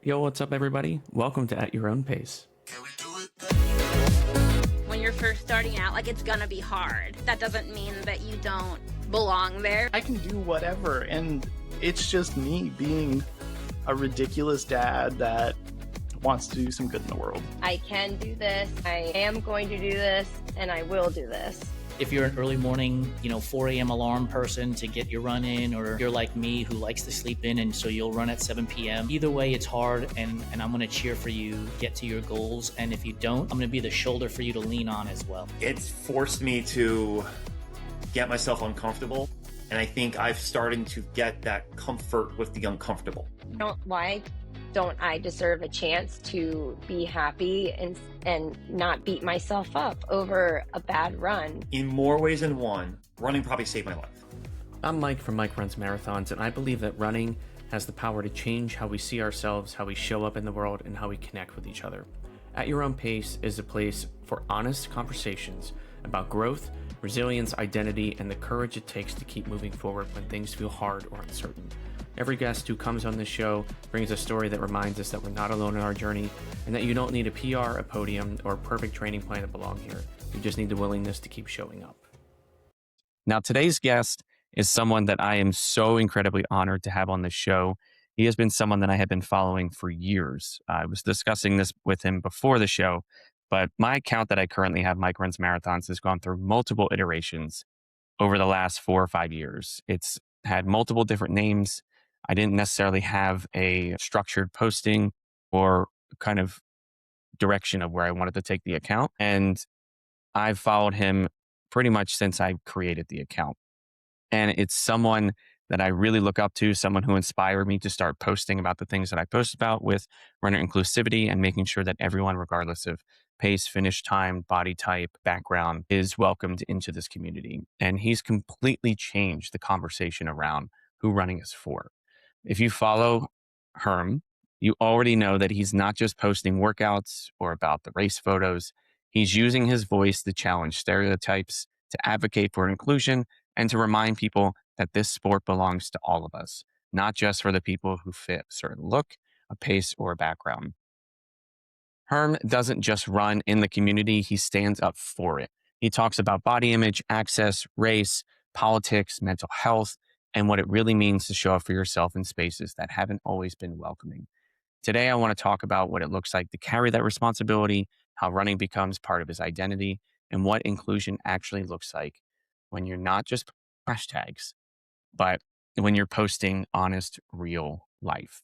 Yo, what's up, everybody? Welcome to At Your Own Pace. When you're first starting out, like, it's gonna be hard. That doesn't mean that you don't belong there. I can do whatever, and it's just me being a ridiculous dad that wants to do some good in the world. I can do this, I am going to do this, and I will do this. If you're an early morning, 4 a.m. alarm person to get your run in, or you're like me who likes to sleep in and so you'll run at 7 p.m. Either way, it's hard, and I'm going to cheer for you, get to your goals. And if you don't, I'm going to be the shoulder for you to lean on as well. It's forced me to get myself uncomfortable. And I think I've started to get that comfort with the uncomfortable. Why don't I deserve a chance to be happy and not beat myself up over a bad run? In more ways than one, running probably saved my life. I'm Mike from MikeRunsMarathons, and I believe that running has the power to change how we see ourselves, how we show up in the world, and how we connect with each other. At Your Own Pace is a place for honest conversations about growth, resilience, identity, and the courage it takes to keep moving forward when things feel hard or uncertain. Every guest who comes on this show brings a story that reminds us that we're not alone in our journey, and that you don't need a PR, a podium, or a perfect training plan to belong here. You just need the willingness to keep showing up. Now, today's guest is someone that I am so incredibly honored to have on this show. He has been someone that I have been following for years. I was discussing this with him before the show, but my account that I currently have, Mike Runs Marathons, has gone through multiple iterations over the last 4 or 5 years. It's had multiple different names. I didn't necessarily have a structured posting or kind of direction of where I wanted to take the account. And I've followed him pretty much since I created the account. And it's someone that I really look up to, someone who inspired me to start posting about the things that I post about with runner inclusivity and making sure that everyone, regardless of pace, finish time, body type, background, is welcomed into this community. And he's completely changed the conversation around who running is for. If you follow Herm, you already know that he's not just posting workouts or about the race photos. He's using his voice to challenge stereotypes, to advocate for inclusion, and to remind people that this sport belongs to all of us, not just for the people who fit a certain look, a pace, or a background. Herm doesn't just run in the community, he stands up for it. He talks about body image, access, race, politics, mental health, and what it really means to show up for yourself in spaces that haven't always been welcoming. Today, I want to talk about what it looks like to carry that responsibility, how running becomes part of his identity, and what inclusion actually looks like when you're not just hashtags, but when you're posting honest, real life.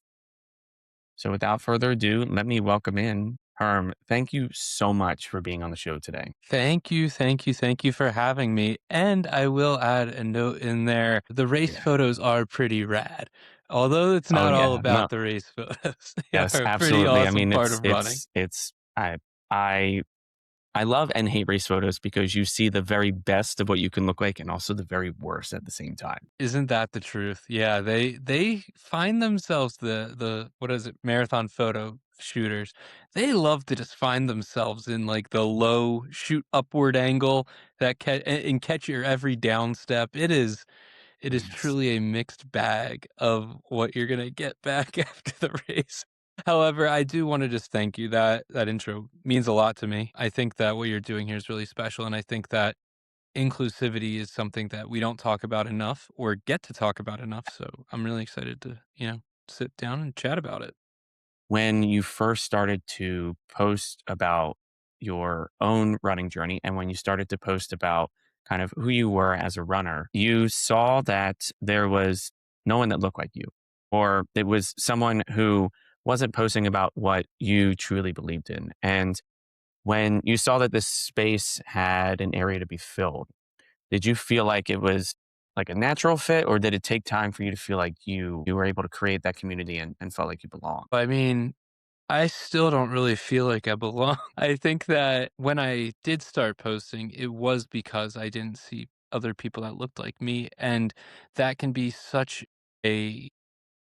So without further ado, let me welcome in Herm. Thank you so much for being on the show today. Thank you for having me. And I will add a note in there. The race photos are pretty rad. Although it's not all about the race photos. Yes, are a absolutely. Pretty awesome I mean, part of running. I love and hate race photos because you see the very best of what you can look like and also the very worst at the same time. Isn't that the truth? Yeah, they find themselves the what is it, marathon photo shooters. They love to just find themselves in like the low shoot upward angle that and catch your every down step. It is Yes. truly a mixed bag of what you're gonna get back after the race. However, I do want to just thank you. That intro means a lot to me. I think that what you're doing here is really special, and I think that inclusivity is something that we don't talk about enough or get to talk about enough. So I'm really excited to, sit down and chat about it. When you first started to post about your own running journey and when you started to post about kind of who you were as a runner, you saw that there was no one that looked like you, or it was someone who wasn't posting about what you truly believed in. And when you saw that this space had an area to be filled, did you feel like it was like a natural fit, or did it take time for you to feel like you were able to create that community and felt like you belong? I mean, I still don't really feel like I belong. I think that when I did start posting, it was because I didn't see other people that looked like me. And that can be such a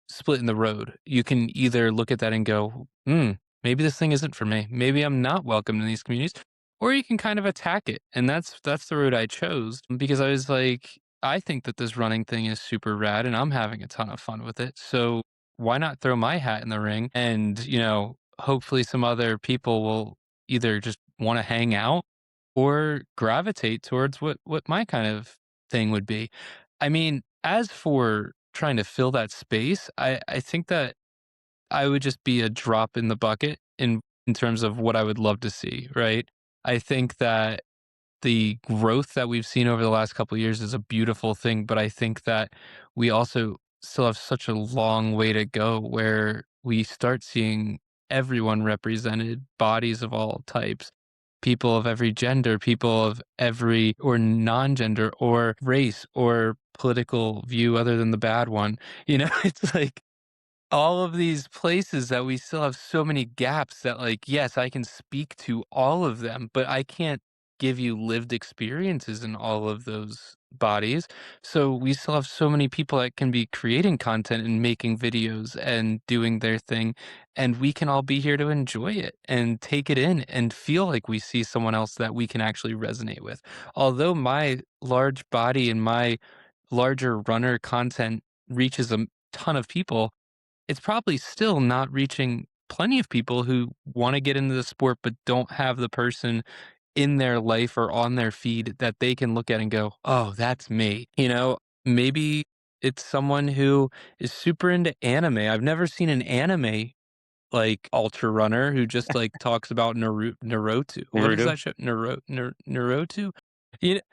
split in the road. You can either look at that and go, maybe this thing isn't for me. Maybe I'm not welcome in these communities. Or you can kind of attack it. And that's the route I chose because I was like, I think that this running thing is super rad and I'm having a ton of fun with it. So why not throw my hat in the ring? And, hopefully some other people will either just want to hang out or gravitate towards what my kind of thing would be. I mean, as for trying to fill that space, I think that I would just be a drop in the bucket in terms of what I would love to see, right? I think that the growth that we've seen over the last couple of years is a beautiful thing, but I think that we also still have such a long way to go where we start seeing everyone represented, bodies of all types, people of every gender, people of every or non-gender or race or political view other than the bad one. It's like all of these places that we still have so many gaps that, like, yes, I can speak to all of them, but I can't give you lived experiences in all of those bodies. So we still have so many people that can be creating content and making videos and doing their thing, and we can all be here to enjoy it and take it in and feel like we see someone else that we can actually resonate with. Although my large body and my larger runner content reaches a ton of people, it's probably still not reaching plenty of people who wanna get into the sport, but don't have the person in their life or on their feed that they can look at and go, "Oh, that's me." Maybe it's someone who is super into anime. I've never seen an anime, like, ultra runner who just, like, talks about Naruto. What is Naruto? that show? Naruto?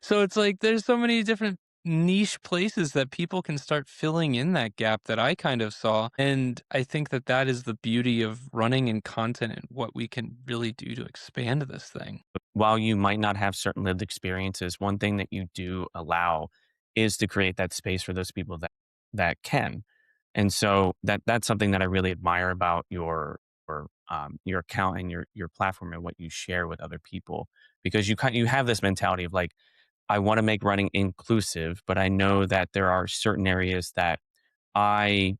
So it's like there's so many different niche places that people can start filling in that gap that I kind of saw, and I think that that is the beauty of running and content and what we can really do to expand this thing. While you might not have certain lived experiences, one thing that you do allow is to create that space for those people that can. And so that's something that I really admire about your account and your platform and what you share with other people, because you have this mentality of like, I want to make running inclusive, but I know that there are certain areas that I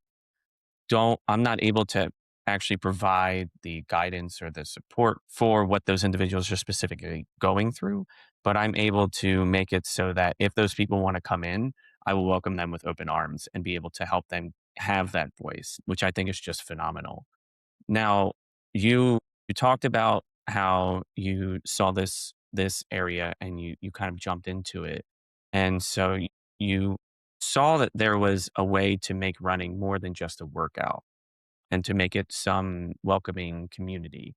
I'm not able to actually provide the guidance or the support for what those individuals are specifically going through, but I'm able to make it so that if those people want to come in, I will welcome them with open arms and be able to help them have that voice, which I think is just phenomenal. Now, you talked about how you saw this area and you kind of jumped into it. And so you saw that there was a way to make running more than just a workout and to make it some welcoming community.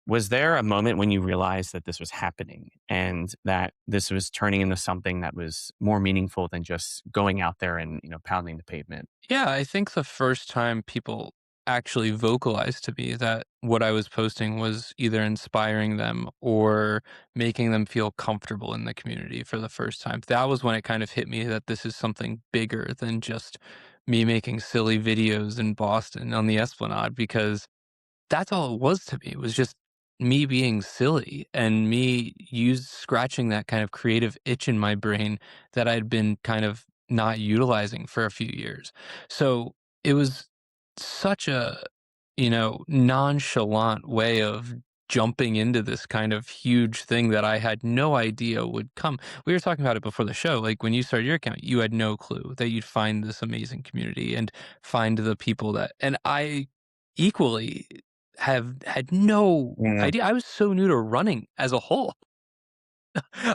Was there a moment when you realized that this was happening and that this was turning into something that was more meaningful than just going out there and, pounding the pavement? Yeah, I think the first time people actually vocalized to me that what I was posting was either inspiring them or making them feel comfortable in the community for the first time. That was when it kind of hit me that this is something bigger than just me making silly videos in Boston on the Esplanade, because that's all it was to me. It was just me being silly and me scratching that kind of creative itch in my brain that I'd been kind of not utilizing for a few years. So it was such a, nonchalant way of jumping into this kind of huge thing that I had no idea would come. We were talking about it before the show. Like when you started your account, you had no clue that you'd find this amazing community and find the people and I equally have had no Yeah. idea. I was so new to running as a whole.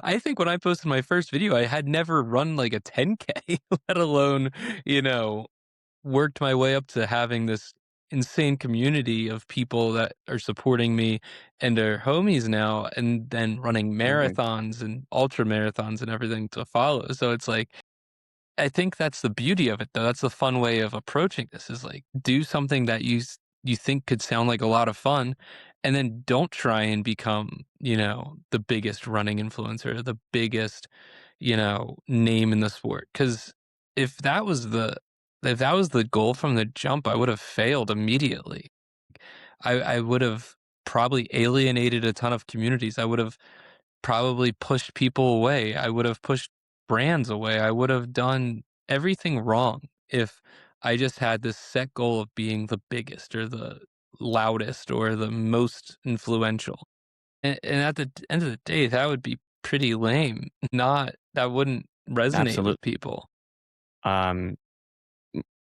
I think when I posted my first video, I had never run like a 10K, let alone, you know, worked my way up to having this insane community of people that are supporting me and are homies now, and then running Right. marathons and ultra marathons and everything to follow. So it's like, I think that's the beauty of it, though. That's the fun way of approaching this is like do something that you think could sound like a lot of fun, and then don't try and become, the biggest running influencer, the biggest, name in the sport. Because if that was the if that was the goal from the jump, I would have failed immediately. I would have probably alienated a ton of communities. I would have probably pushed people away. I would have pushed brands away. I would have done everything wrong if I just had this set goal of being the biggest or the loudest or the most influential. And at the end of the day, that would be pretty lame. Not that wouldn't resonate Absolutely. with people. Um,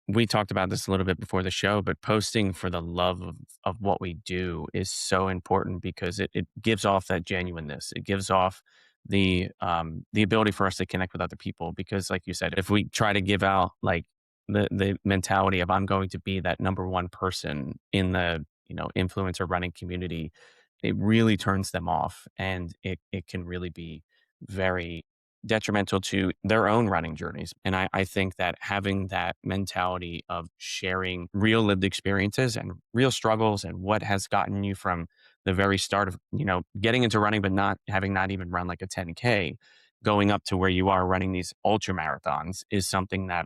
we talked about this a little bit before the show, but posting for the love of what we do is so important because it gives off that genuineness. It gives off the ability for us to connect with other people. Because like you said, if we try to give out like the mentality of I'm going to be that number one person in the, influencer running community, it really turns them off, and it can really be very detrimental to their own running journeys. And I think that having that mentality of sharing real lived experiences and real struggles and what has gotten you from the very start of, getting into running, but not even run like a 10K, going up to where you are running these ultra marathons is something that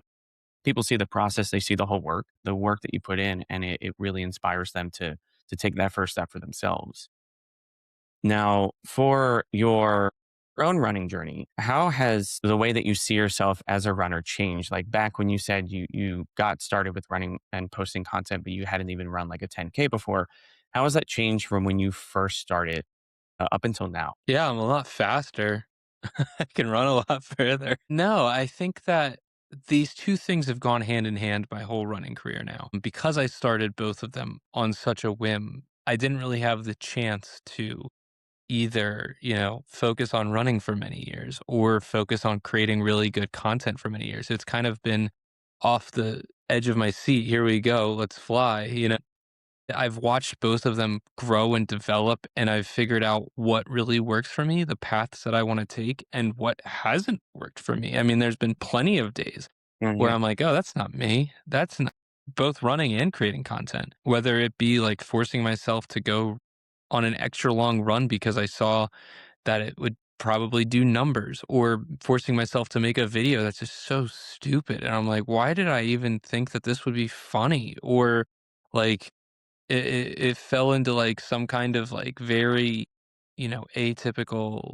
people see the process, they see the work that you put in, and it really inspires them to take that first step for themselves. Now, for your own running journey, how has the way that you see yourself as a runner changed? Like back when you said you got started with running and posting content, but you hadn't even run like a 10K before. How has that changed from when you first started up until now? Yeah, I'm a lot faster. I can run a lot further. No, I think that these two things have gone hand in hand my whole running career now. Because I started both of them on such a whim, I didn't really have the chance to either, focus on running for many years or focus on creating really good content for many years. It's kind of been off the edge of my seat. Here we go. Let's fly. I've watched both of them grow and develop, and I've figured out what really works for me, the paths that I want to take, and what hasn't worked for me. I mean, there's been plenty of days where Hmm. I'm like, oh, that's not me. That's not both running and creating content, whether it be like forcing myself to go on an extra long run because I saw that it would probably do numbers, or forcing myself to make a video that's just so stupid. And I'm like, why did I even think that this would be funny? Or like, it fell into, like, some kind of, like, very, atypical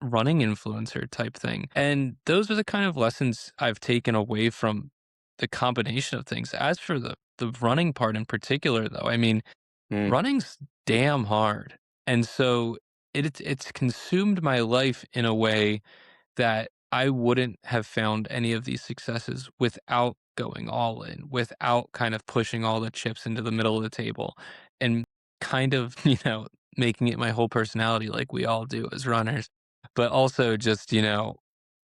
running influencer type thing, and those are the kind of lessons I've taken away from the combination of things. As for the running part in particular, though, I mean, Mm. running's damn hard, and so it's consumed my life in a way that I wouldn't have found any of these successes without going all in, without kind of pushing all the chips into the middle of the table and kind of, making it my whole personality like we all do as runners. But also just,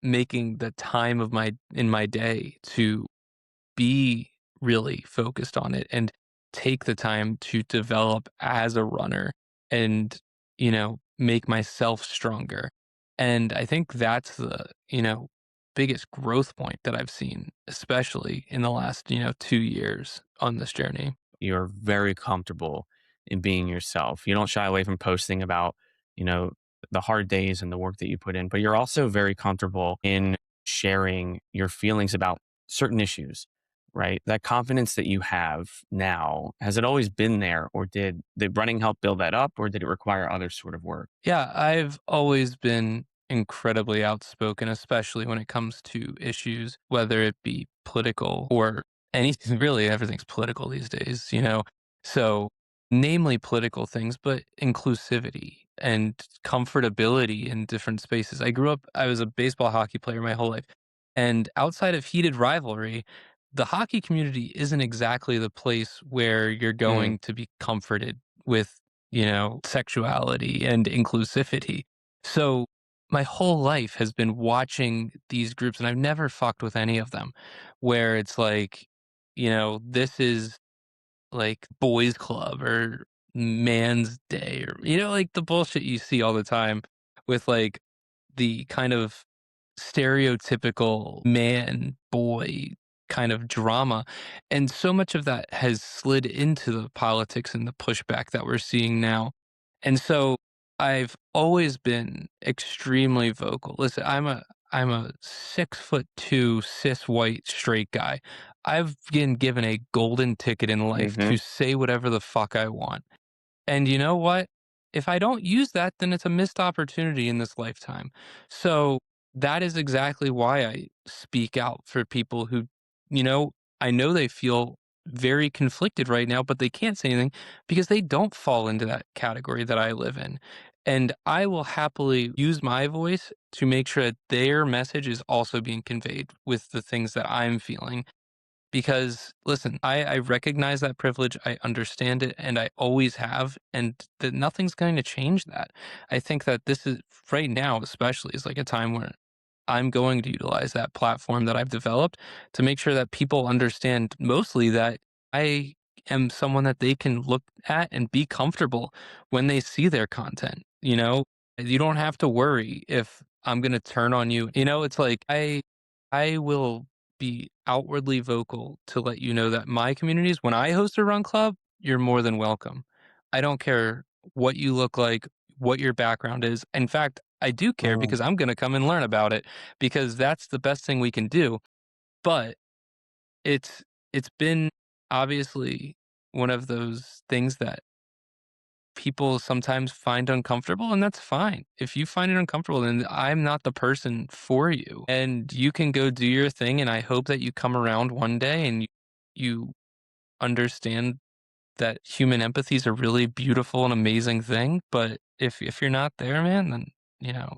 making the time of my day to be really focused on it and take the time to develop as a runner and, make myself stronger. And I think that's the, biggest growth point that I've seen, especially in the last, 2 years on this journey. You're very comfortable in being yourself. You don't shy away from posting about, you know, the hard days and the work that you put in, but you're also very comfortable in sharing your feelings about certain issues, right? That confidence that you have now, has it always been there, or did the running help build that up, or did it require other sort of work? Yeah, I've always been incredibly outspoken, especially when it comes to issues, whether it be political or anything. Really, everything's political these days, So, namely political things, but inclusivity and comfortability in different spaces. I was a baseball hockey player my whole life. And outside of heated rivalry, the hockey community isn't exactly the place where you're Mm, going to be comforted with sexuality and inclusivity. So my whole life has been watching these groups, and I've never fucked with any of them, where it's like, this is like boys club or man's day, or, like the bullshit you see all the time with like the kind of stereotypical man boy kind of drama. And so much of that has slid into the politics and the pushback that we're seeing now. And so I've always been extremely vocal. Listen, I'm a 6'2" cis white straight guy. I've been given a golden ticket in life mhm. to say whatever the fuck I want. And you know what? If I don't use that, then it's a missed opportunity in this lifetime. So that is exactly why I speak out for people who, you know, I know they feel very conflicted right now, but they can't say anything because they don't fall into that category that I live in. And I will happily use my voice to make sure that their message is also being conveyed with the things that I'm feeling. Because listen, I recognize that privilege, I understand it, and I always have, and that nothing's going to change that. I think that this is right now, especially, is like a time where I'm going to utilize that platform that I've developed to make sure that people understand mostly that I am someone that they can look at and be comfortable when they see their content. You don't have to worry if I'm going to turn on you. It's like I will be outwardly vocal to let you know that my communities, when I host a run club, you're more than welcome. I don't care what you look like, what your background is. In fact, I do care Mm. because I'm going to come and learn about it because that's the best thing we can do. But it's it's been obviously one of those things that people sometimes find uncomfortable, and that's fine. If you find it uncomfortable, then I'm not the person for you. And you can go do your thing, and I hope that you come around one day and you understand that human empathy is a really beautiful and amazing thing. But if you're not there, man, then you know,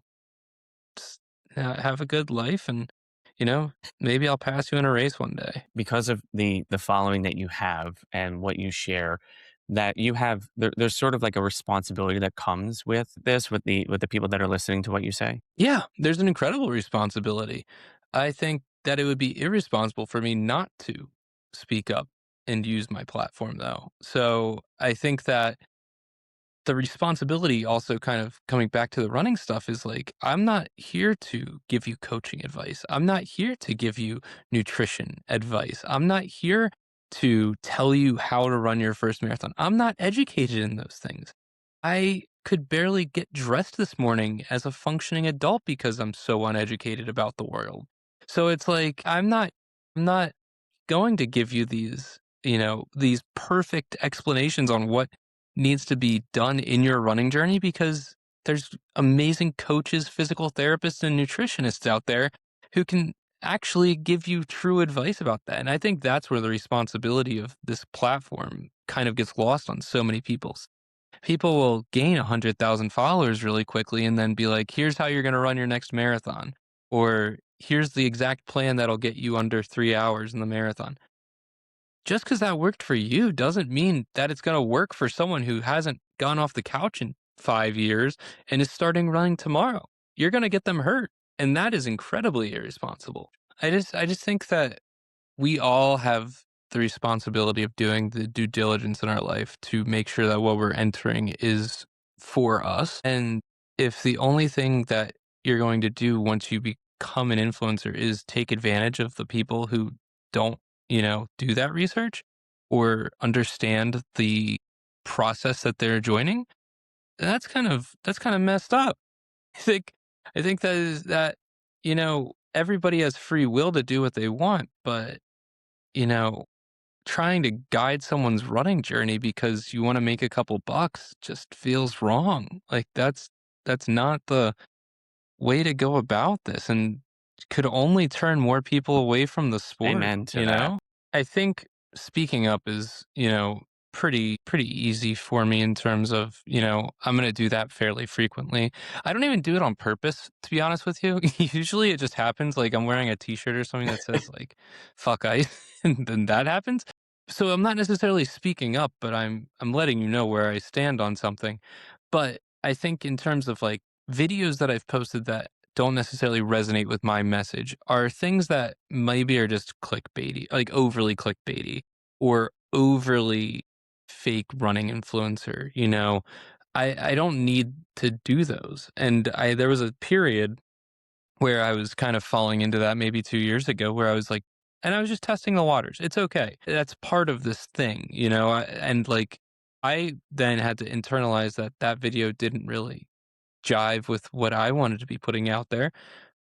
just have a good life, and you know, maybe I'll pass you in a race one day. Because of the following that you have and what you share, that you have there's sort of like a responsibility that comes with this, with the people that are listening to what you say. Yeah, there's an incredible responsibility. I think that it would be irresponsible for me not to speak up and use my platform, though. So I think that the responsibility also kind of coming back to the running stuff is like, I'm not here to give you coaching advice. I'm not here to give you nutrition advice. I'm not here to tell you how to run your first marathon. I'm not educated in those things. I could barely get dressed this morning as a functioning adult because I'm so uneducated about the world. So it's like I'm not going to give you these perfect explanations on what needs to be done in your running journey because there's amazing coaches, physical therapists, and nutritionists out there who can actually give you true advice about that. And I think that's where the responsibility of this platform kind of gets lost on so many people. People will gain 100,000 followers really quickly and then be like, here's how you're going to run your next marathon. Or here's the exact plan that'll get you under 3 hours in the marathon. Just because that worked for you doesn't mean that it's going to work for someone who hasn't gone off the couch in 5 years and is starting running tomorrow. You're going to get them hurt. And that is incredibly irresponsible. I just think that we all have the responsibility of doing the due diligence in our life to make sure that what we're entering is for us. And if the only thing that you're going to do once you become an influencer is take advantage of the people who don't, do that research or understand the process that they're joining, that's kind of messed up. I think I think that everybody has free will to do what they want, but you know, trying to guide someone's running journey because you want to make a couple bucks just feels wrong. Like that's not the way to go about this and could only turn more people away from the sport, Amen to you that. know? I think speaking up is, pretty easy for me in terms of, I'm going to do that fairly frequently. I don't even do it on purpose, to be honest with you. Usually it just happens like I'm wearing a t-shirt or something that says like fuck ice and then that happens. So I'm not necessarily speaking up, but I'm letting you know where I stand on something. But I think in terms of like videos that I've posted that don't necessarily resonate with my message are things that maybe are just clickbaity, like overly clickbaity or overly fake running influencer, I don't need to do those. And there was a period where I was kind of falling into that maybe 2 years ago where I was like and I was just testing the waters. It's okay. That's part of this thing, and like I then had to internalize that that video didn't really jive with what I wanted to be putting out there.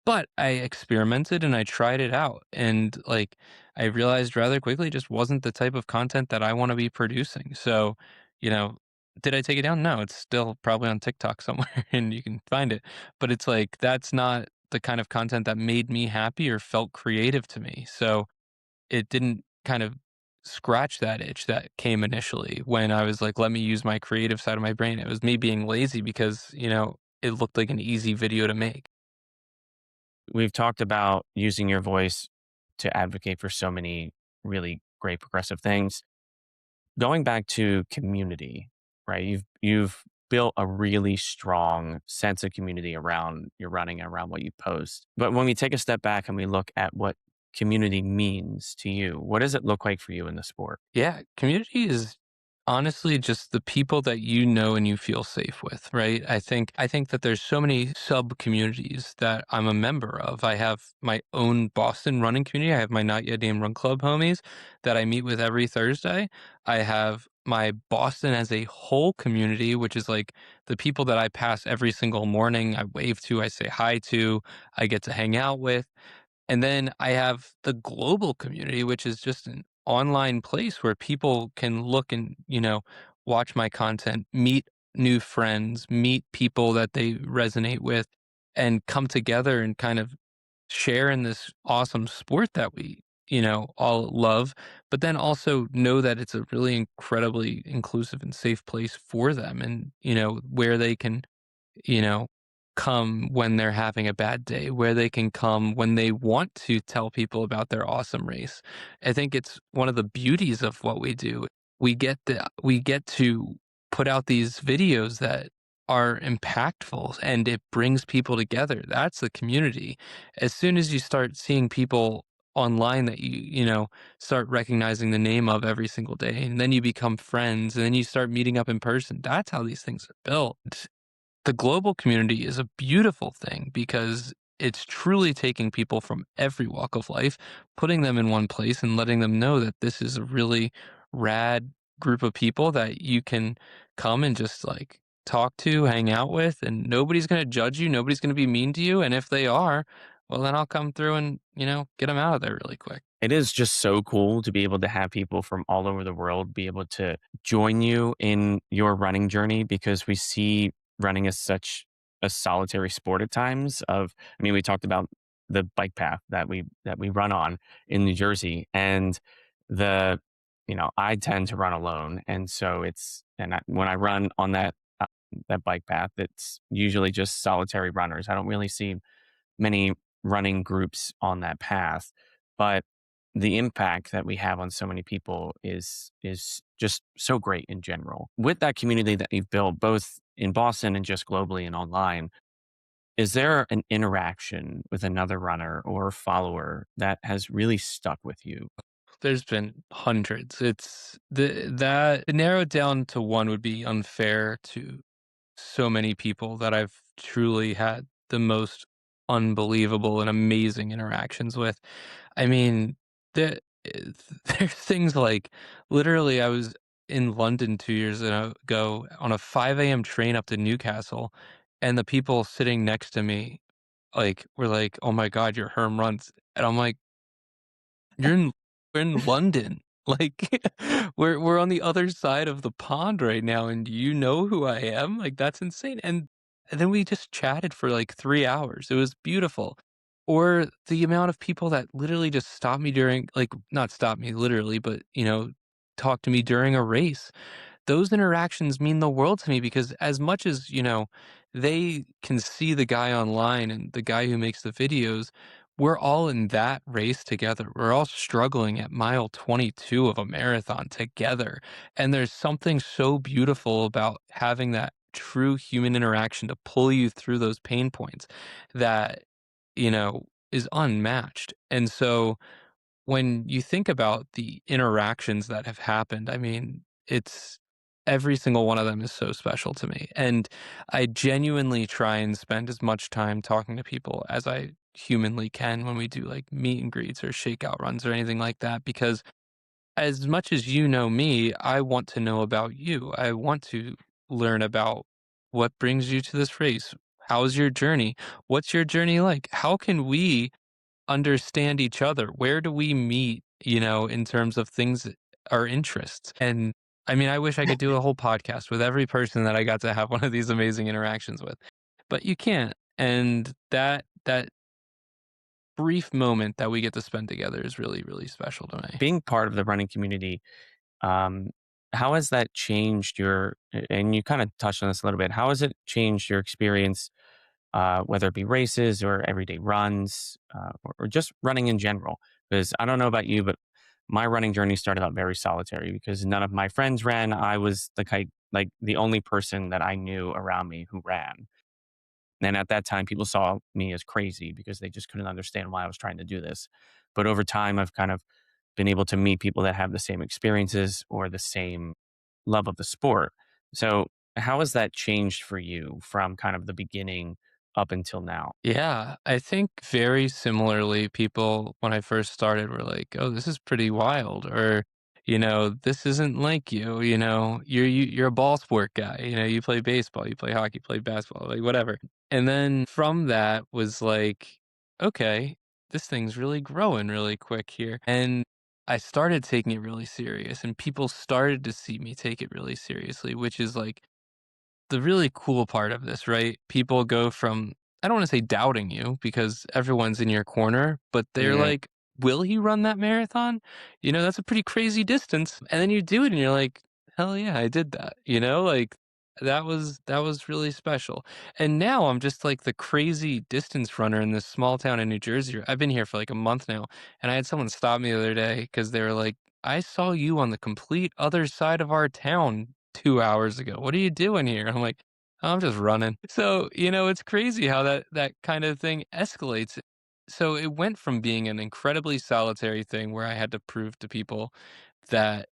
But I experimented and I tried it out. And like I realized rather quickly it just wasn't the type of content that I want to be producing. So, you know, did I take it down? No, it's still probably on TikTok somewhere and you can find it. But it's like that's not the kind of content that made me happy or felt creative to me. So it didn't kind of scratch that itch that came initially when I was like, let me use my creative side of my brain. It was me being lazy because, it looked like an easy video to make. We've talked about using your voice to advocate for so many really great progressive things. Going back to community, right? You've built a really strong sense of community around your running, around what you post. But when we take a step back and we look at what community means to you, what does it look like for you in the sport? Yeah, community is honestly just the people that you know and you feel safe with, right? I think that there's so many sub communities that I'm a member of. I have my own Boston running community. I have my Not Yet Named Run Club homies that I meet with every Thursday. I have my Boston as a whole community, which is like the people that I pass every single morning. I wave to, I say hi to, I get to hang out with. And then I have the global community, which is just an online place where people can look and, watch my content, meet new friends, meet people that they resonate with, and come together and kind of share in this awesome sport that we, all love, but then also know that it's a really incredibly inclusive and safe place for them and, where they can you know, come when they're having a bad day, where they can come when they want to tell people about their awesome race. I think it's one of the beauties of what we do. We get to put out these videos that are impactful and it brings people together. That's the community. As soon as you start seeing people online that you start recognizing the name of every single day and then you become friends and then you start meeting up in person. That's how these things are built. The global community is a beautiful thing because it's truly taking people from every walk of life, putting them in one place and letting them know that this is a really rad group of people that you can come and just like talk to, hang out with, and nobody's going to judge you. Nobody's going to be mean to you. And if they are, well, then I'll come through and, get them out of there really quick. It is just so cool to be able to have people from all over the world be able to join you in your running journey, because we see running as such a solitary sport at times. I mean, we talked about the bike path that we run on in New Jersey, and the I tend to run alone, and so when I run on that bike path, it's usually just solitary runners. I don't really see many running groups on that path, but the impact that we have on so many people is just so great in general. With that community that you've built both in Boston and just globally and online, is there an interaction with another runner or follower that has really stuck with you? There's been hundreds. It's that narrowed down to one would be unfair to so many people that I've truly had the most unbelievable and amazing interactions with. I mean, there there's things like literally I was in London 2 years ago on a 5 a.m. train up to Newcastle, and the people sitting next to me, like, were like, "Oh my god, you're Herm.runs." And I'm like, you're in we're in London. Like, we're on the other side of the pond right now, and you know who I am? Like, that's insane, and then we just chatted for, like, 3 hours. It was beautiful. Or the amount of people that literally just stop me during like, not stop me literally, but, talk to me during a race. Those interactions mean the world to me because as much as, they can see the guy online and the guy who makes the videos, we're all in that race together. We're all struggling at mile 22 of a marathon together. And there's something so beautiful about having that true human interaction to pull you through those pain points that, is unmatched. And so when you think about the interactions that have happened, I mean, it's every single one of them is so special to me. And I genuinely try and spend as much time talking to people as I humanly can when we do like meet and greets or shakeout runs or anything like that. Because as much as you know me, I want to know about you. I want to learn about what brings you to this race. How's your journey? What's your journey like? How can we understand each other? Where do we meet, in terms of things, our interests? And I mean, I wish I could do a whole podcast with every person that I got to have one of these amazing interactions with, but you can't. And that brief moment that we get to spend together is really, really special to me. Being part of the running community, um, how has that changed and you kind of touched on this a little bit, how has it changed your experience, whether it be races or everyday runs, or just running in general? Because I don't know about you, but my running journey started out very solitary because none of my friends ran. I was like the only person that I knew around me who ran. And at that time, people saw me as crazy because they just couldn't understand why I was trying to do this. But over time, I've kind of been able to meet people that have the same experiences or the same love of the sport. So, how has that changed for you from kind of the beginning up until now? Yeah, I think very similarly, people when I first started were like, "Oh, this is pretty wild," or, "This isn't like you, you're a ball sport guy, you play baseball, you play hockey, play basketball, like whatever." And then from that was like, "Okay, this thing's really growing really quick here." And I started taking it really serious, and people started to see me take it really seriously, which is like the really cool part of this, right? People go from, I don't want to say doubting you because everyone's in your corner, but they're Yeah. like, will he run that marathon? That's a pretty crazy distance. And then you do it and you're like, hell yeah, I did that. Like that was really special. And now I'm just like the crazy distance runner in this small town in New Jersey. I've been here for like a month now, and I had someone stop me the other day because they were like, I saw you on the complete other side of our town 2 hours ago. What are you doing here? I'm like, "Oh, I'm just running." So, it's crazy how that kind of thing escalates. So it went from being an incredibly solitary thing where I had to prove to people that,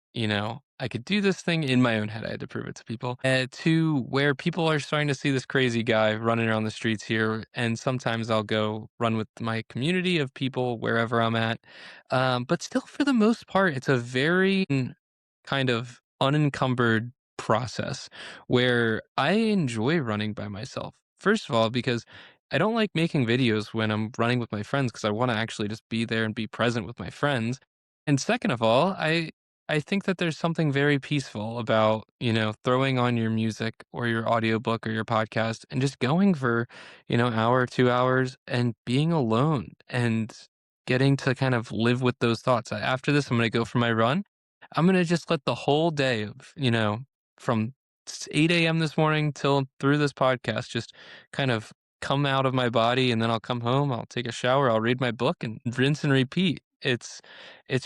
I could do this thing in my own head. I had to prove it to people. To where people are starting to see this crazy guy running around the streets here. And sometimes I'll go run with my community of people wherever I'm at. But still, for the most part, it's a very kind of unencumbered process where I enjoy running by myself. First of all, because I don't like making videos when I'm running with my friends because I want to actually just be there and be present with my friends. And second of all, I think that there's something very peaceful about, throwing on your music or your audiobook or your podcast and just going for, hour, 2 hours and being alone and getting to kind of live with those thoughts. After this, I'm going to go for my run. I'm gonna just let the whole day of, from 8 a.m. this morning till through this podcast just kind of come out of my body, and then I'll come home, I'll take a shower, I'll read my book and rinse and repeat. It's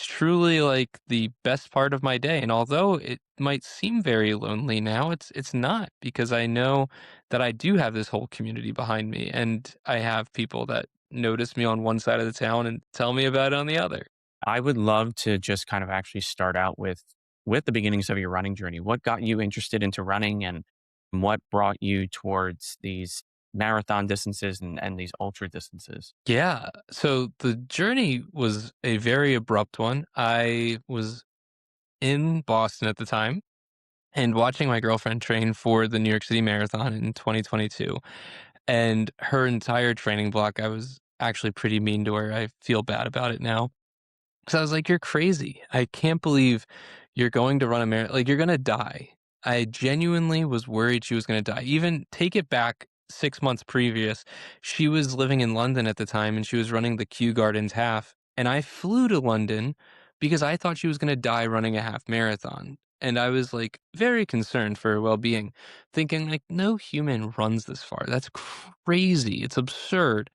truly like the best part of my day. And although it might seem very lonely now, it's not because I know that I do have this whole community behind me and I have people that notice me on one side of the town and tell me about it on the other. I would love to just kind of actually start out with the beginnings of your running journey. What got you interested into running and what brought you towards these marathon distances and these ultra distances? Yeah. So the journey was a very abrupt one. I was in Boston at the time and watching my girlfriend train for the New York City Marathon in 2022. And her entire training block, I was actually pretty mean to her. I feel bad about it now. So I was like, "You're crazy. I can't believe you're going to run a marathon. Like, you're gonna die." I genuinely was worried she was gonna die. Even take it back 6 months previous, she was living in London at the time, and she was running the Kew Gardens Half, and I flew to London because I thought she was gonna die running a half marathon, and I was, like, very concerned for her well-being, thinking, like, "No human runs this far. That's crazy. It's absurd."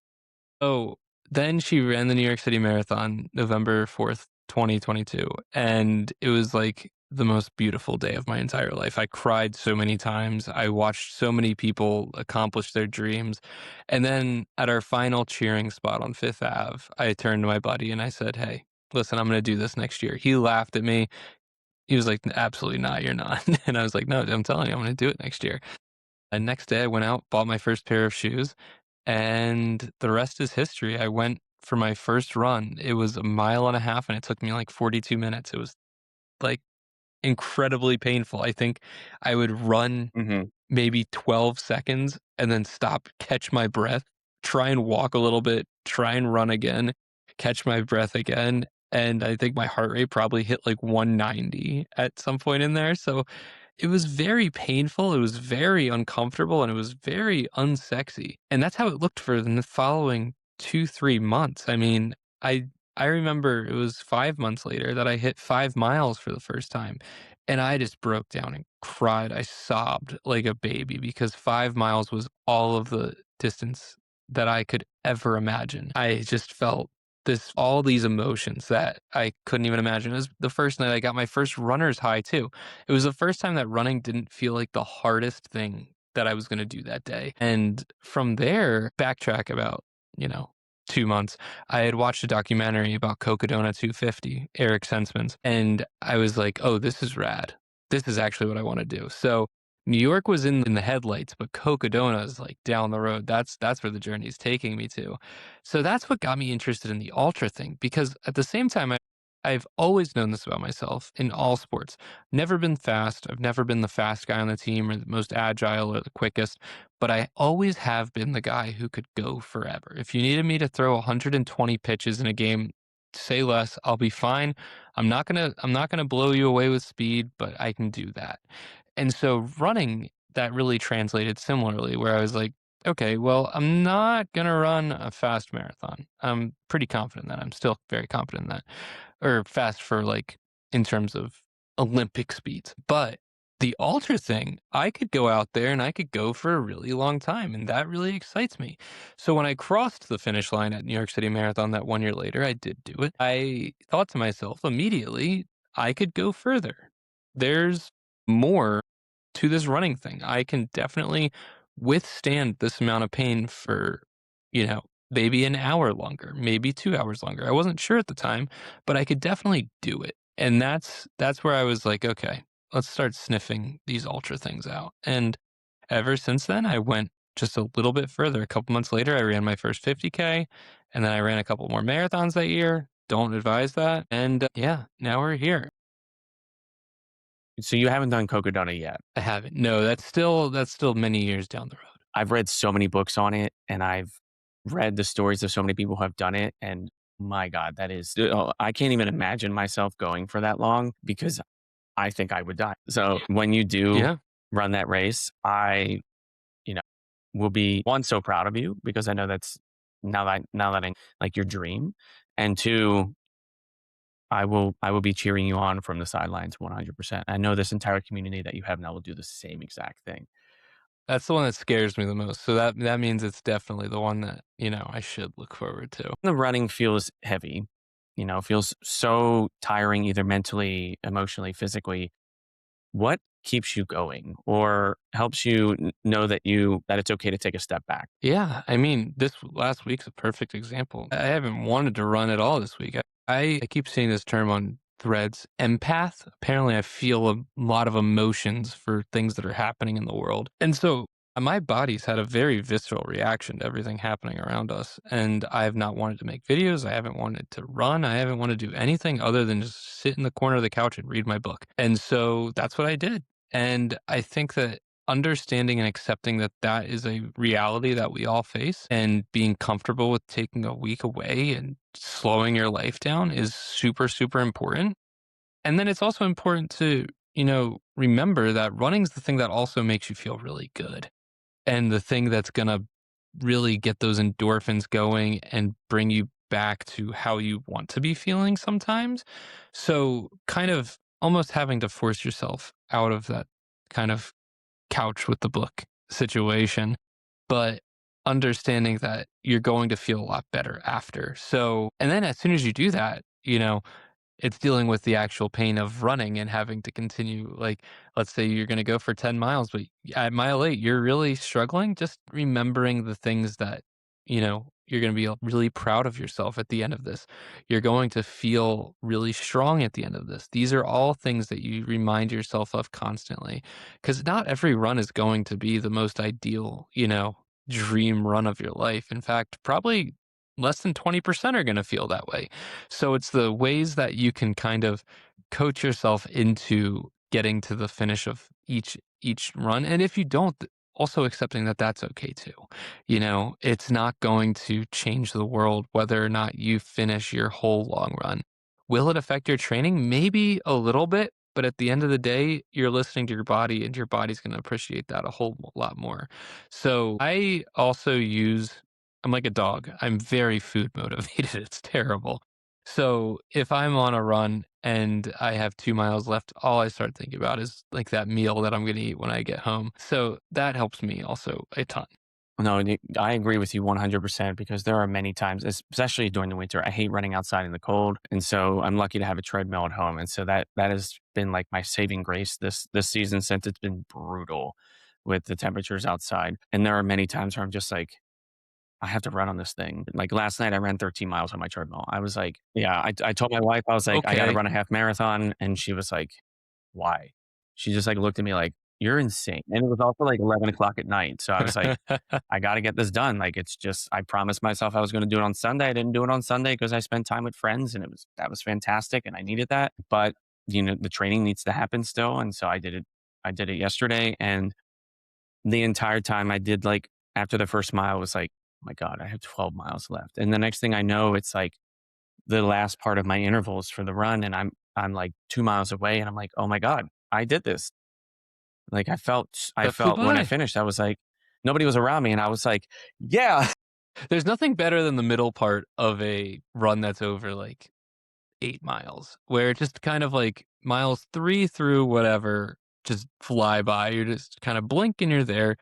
Oh, then she ran the New York City Marathon November 4th, 2022, and it was, like, the most beautiful day of my entire life. I cried so many times. I watched so many people accomplish their dreams, and then at our final cheering spot on 5th Ave, I turned to my buddy and I said, "Hey, listen, I'm gonna do this next year." He laughed at me. He was like, "Absolutely not, you're not." And I was like, "No, I'm telling you, I'm gonna do it next year." And next day I went out, bought my first pair of shoes, and the rest is history. I went for my first run. It was a mile and a half and it took me like 42 minutes. It was like incredibly painful. I think I would run Hmm. maybe 12 seconds and then stop, catch my breath, try and walk a little bit, try and run again, catch my breath again. And I think my heart rate probably hit like 190 at some point in there. So it was very painful, it was very uncomfortable, and it was very unsexy, and that's how it looked for the following 2, 3 months. I mean, I I remember it was 5 months later that I hit 5 miles for the first time, and I just broke down and cried. I sobbed like a baby because 5 miles was all of the distance that I could ever imagine. I just felt all these emotions that I couldn't even imagine. It was the first night I got my first runner's high too. It was the first time that running didn't feel like the hardest thing that I was going to do that day. And from there, backtrack about, 2 months, I had watched a documentary about Cocodona 250, Eric Sensman's, and I was like, oh, this is rad. This is actually what I want to do. So New York was in the headlights, but Cocodona is like down the road. That's where the journey is taking me to. So that's what got me interested in the ultra thing, because at the same time, I've always known this about myself in all sports. Never been fast. I've never been the fast guy on the team or the most agile or the quickest, but I always have been the guy who could go forever. If you needed me to throw 120 pitches in a game, say less. I'll be fine. I'm not gonna blow you away with speed, but I can do that. And so running, that really translated similarly, where I was like, okay, well, I'm not going to run a fast marathon. I'm pretty confident in that. I'm still very confident in that, or fast for like in terms of Olympic speeds. But the ultra thing, I could go out there and I could go for a really long time. And that really excites me. So when I crossed the finish line at New York City Marathon that 1 year later, I did do it. I thought to myself immediately, I could go further. There's more to this running thing. I can definitely withstand this amount of pain for, maybe an hour longer, maybe 2 hours longer. I wasn't sure at the time, but I could definitely do it. And that's where I was like, okay, let's start sniffing these ultra things out. And ever since then, I went just a little bit further. A couple months later, I ran my first 50K, and then I ran a couple more marathons that year. Don't advise that. And yeah, now we're here. So you haven't done Cocodona yet. I haven't. No, that's still many years down the road. I've read so many books on it, and I've read the stories of so many people who have done it. And my God, I can't even imagine myself going for that long, because I think I would die. So when you do Yeah. run that race, I, will be, one, so proud of you, because I know that's now that I like your dream. And two, I will be cheering you on from the sidelines 100%. I know this entire community that you have now will do the same exact thing. That's the one that scares me the most. So that means it's definitely the one that, I should look forward to. The running feels heavy, feels so tiring, either mentally, emotionally, physically. What keeps you going, or helps you know that it's okay to take a step back? Yeah, I mean, this last week's a perfect example. I haven't wanted to run at all this week. I keep seeing this term on threads, empath. Apparently, I feel a lot of emotions for things that are happening in the world. And so my body's had a very visceral reaction to everything happening around us. And I have not wanted to make videos. I haven't wanted to run. I haven't wanted to do anything other than just sit in the corner of the couch and read my book. And so that's what I did. And I think that understanding and accepting that that is a reality that we all face, and being comfortable with taking a week away and slowing your life down is super, super important. And then it's also important to, remember that running's the thing that also makes you feel really good, and the thing that's going to really get those endorphins going and bring you back to how you want to be feeling sometimes. So kind of almost having to force yourself out of that kind of couch with the book situation, but understanding that you're going to feel a lot better after. So, and then as soon as you do that, it's dealing with the actual pain of running and having to continue. Like, let's say you're going to go for 10 miles, but at mile 8, you're really struggling. Just remembering the things that, you're going to be really proud of yourself at the end of this. You're going to feel really strong at the end of this. These are all things that you remind yourself of constantly, because not every run is going to be the most ideal, dream run of your life. In fact, probably less than 20% are going to feel that way. So it's the ways that you can kind of coach yourself into getting to the finish of each run. And if you don't, also accepting that that's okay too. It's not going to change the world whether or not you finish your whole long run. Will it affect your training? Maybe a little bit, but at the end of the day, you're listening to your body, and your body's going to appreciate that a whole lot more. So I also I'm like a dog. I'm very food motivated. It's terrible. So if I'm on a run and I have 2 miles left, all I start thinking about is like that meal that I'm going to eat when I get home. So that helps me also a ton. No, I agree with you 100% because there are many times, especially during the winter, I hate running outside in the cold, and so I'm lucky to have a treadmill at home, and so that has been like my saving grace this season since it's been brutal with the temperatures outside. And there are many times where I'm just like, I have to run on this thing. Like last night, I ran 13 miles on my treadmill. I was like, yeah, I told my wife, I was like, I got to Okay. run a half marathon. And she was like, why? She just like looked at me like, you're insane. And it was also like 11 o'clock at night. So I was like, I got to get this done. Like, it's just, I promised myself I was going to do it on Sunday. I didn't do it on Sunday because I spent time with friends and that was fantastic. And I needed that. But, the training needs to happen still. And so I did it. I did it yesterday. And the entire time I did like, after the first mile was like, oh my God, I have 12 miles left. And the next thing I know, it's like the last part of my intervals for the run. And I'm like 2 miles away and I'm like, oh my God, I did this. Like I That flew felt when I by. finished, I was like, nobody was around me. And I was like, yeah. There's nothing better than the middle part of a run that's over like 8 miles, where it just kind of like miles 3 through whatever just fly by. You're just kind of blink and you're there.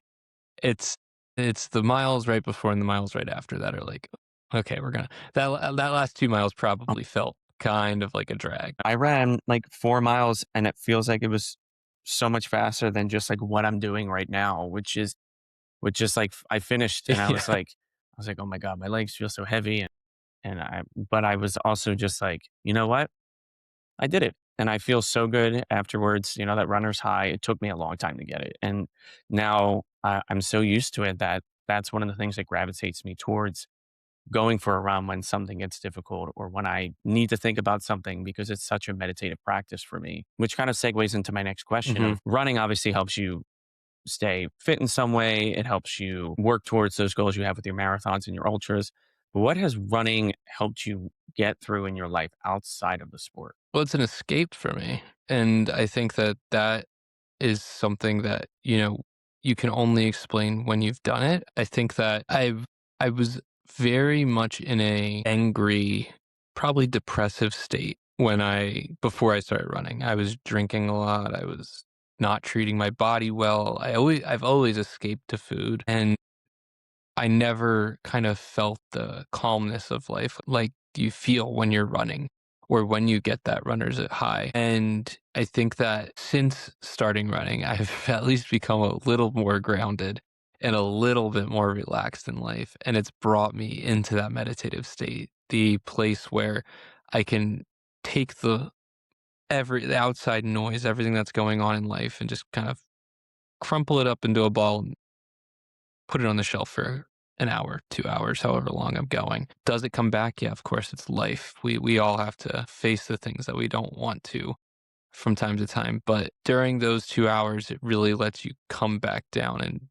It's it's the miles right before and the miles right after that are like, okay, we're gonna that last 2 miles probably felt kind of like a drag. I ran like 4 miles and it feels like it was so much faster than just like what I'm doing right now, which is like I finished and Yeah. I was like, oh my God, my legs feel so heavy. But I was also just like, you know what? I did it. And I feel so good afterwards. That runner's high. It took me a long time to get it. And now I'm so used to it that that's one of the things that gravitates me towards going for a run when something gets difficult or when I need to think about something because it's such a meditative practice for me, which kind of segues into my next question Mhm. of running obviously helps you stay fit in some way. It helps you work towards those goals you have with your marathons and your ultras. But what has running helped you get through in your life outside of the sport? Well, it's an escape for me, and I think that that is something that, you can only explain when you've done it. I think that I was very much in a angry, probably depressive state when before I started running. I was drinking a lot. I was not treating my body well. I've always escaped to food, and I never kind of felt the calmness of life like you feel when you're running or when you get that runner's high. And I think that since starting running, I've at least become a little more grounded and a little bit more relaxed in life. And it's brought me into that meditative state, the place where I can take the outside noise, everything that's going on in life, and just kind of crumple it up into a ball, put it on the shelf for an hour, 2 hours, however long I'm going. Does it come back? Yeah, of course, it's life. We all have to face the things that we don't want to from time to time, but during those 2 hours, it really lets you come back down and,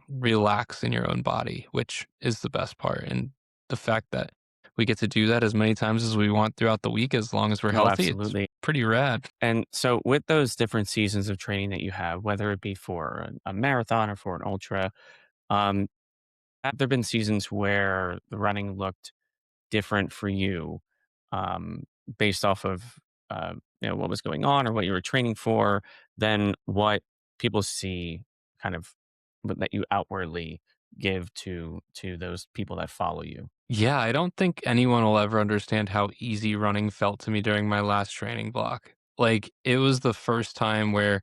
relax in your own body, which is the best part. And the fact that we get to do that as many times as we want throughout the week, as long as we're Oh, healthy, it's absolutely. pretty rad. And so, with those different seasons of training that you have, whether it be for a marathon or for an ultra, um, have there been seasons where the running looked different for you, um, based off of what was going on or what you were training for, than what people see, kind of, that you outwardly give to those people that follow you? Yeah, I don't think anyone will ever understand how easy running felt to me during my last training block. Like, it was the first time where,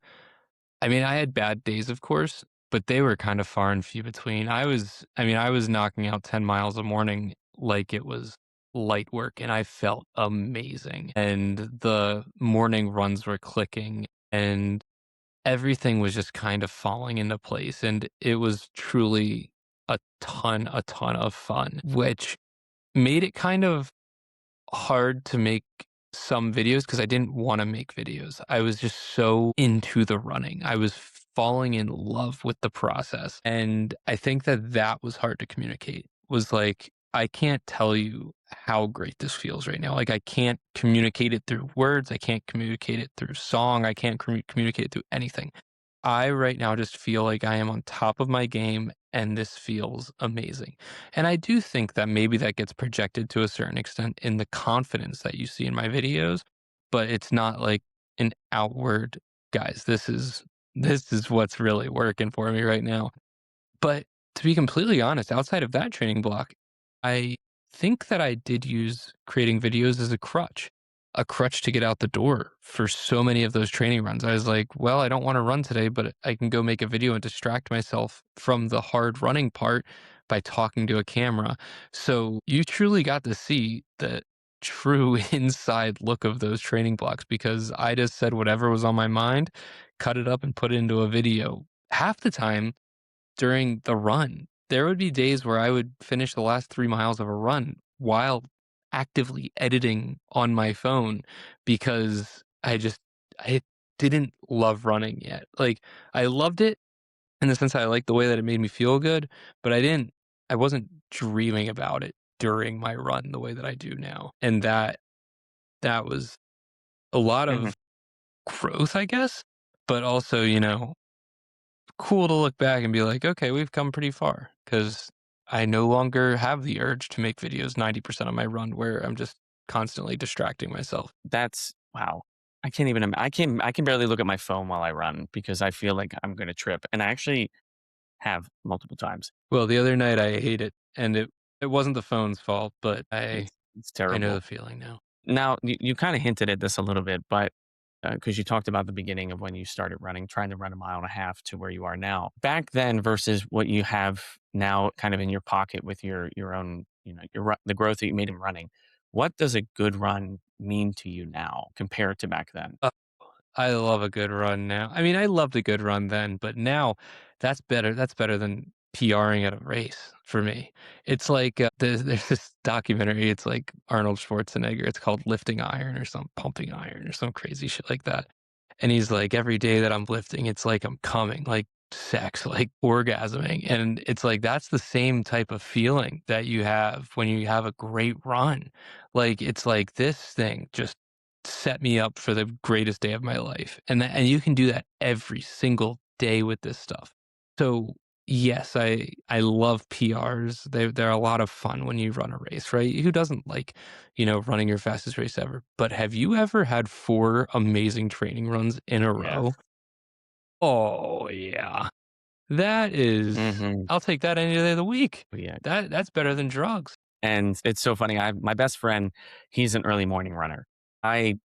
I mean, I had bad days, of course, but they were kind of far and few between. I was knocking out 10 miles a morning like it was light work, and I felt amazing. And the morning runs were clicking, and everything was just kind of falling into place. And it was truly a ton of fun, which made it kind of hard to make some videos because I didn't wanna make videos. I was just so into the running. I was falling in love with the process, and I think that that was hard to communicate, was like, I can't tell you how great this feels right now. Like, I can't communicate it through words, I can't communicate it through song, I can't communicate it through anything. I right now just feel like I am on top of my game and this feels amazing. And I do think that maybe that gets projected to a certain extent in the confidence that you see in my videos, but it's not like an outward, guys, this is what's really working for me right now. But To be completely honest, outside of that training block, I think that I did use creating videos as a crutch to get out the door for so many of those training runs. I was like, well, I don't want to run today, but I can go make a video and distract myself from the hard running part by talking to a camera. So you truly got to see the true inside look of those training blocks because I just said whatever was on my mind, cut it up and put it into a video. Half the time, during the run. There would be days where I would finish the last 3 miles of a run while actively editing on my phone because I didn't love running yet. Like, I loved it in the sense I liked the way that it made me feel good, but I wasn't dreaming about it during my run the way that I do now. And that was a lot Mhm. of growth, I guess, but also, you know, cool to look back and be like, okay, we've come pretty far because I no longer have the urge to make videos 90% of my run where I'm just constantly distracting myself. That's wow. I can't even I can barely look at my phone while I run because I feel like I'm gonna trip, and I actually have multiple times. Well, the other night I ate it and it wasn't the phone's fault, but It's I know terrible. the feeling now. Now, you kinda hinted at this a little bit, but because you talked about the beginning of when you started running, trying to run a mile and a half to where you are now. Back then versus what you have now kind of in your pocket with your own, the growth that you made in running. What does a good run mean to you now compared to back then? I love a good run now. I mean, I loved a good run then, but now that's better. That's better than PRing at a race for me. It's like there's this documentary. It's like Arnold Schwarzenegger. It's called Lifting Iron or some Pumping Iron or some crazy shit like that. And he's like, every day that I'm lifting, it's like I'm coming, like sex, like orgasming. And it's like that's the same type of feeling that you have when you have a great run. Like it's like this thing just set me up for the greatest day of my life. And you can do that every single day with this stuff. So yes, I love PRs. They're a lot of fun when you run a race, right? Who doesn't like, you know, running your fastest race ever? But have you ever had 4 amazing training runs in a Yes. row? Oh yeah. That is Mhm. I'll take that any day of the week. Yeah. That's better than drugs. And it's so funny. My best friend, he's an early morning runner. I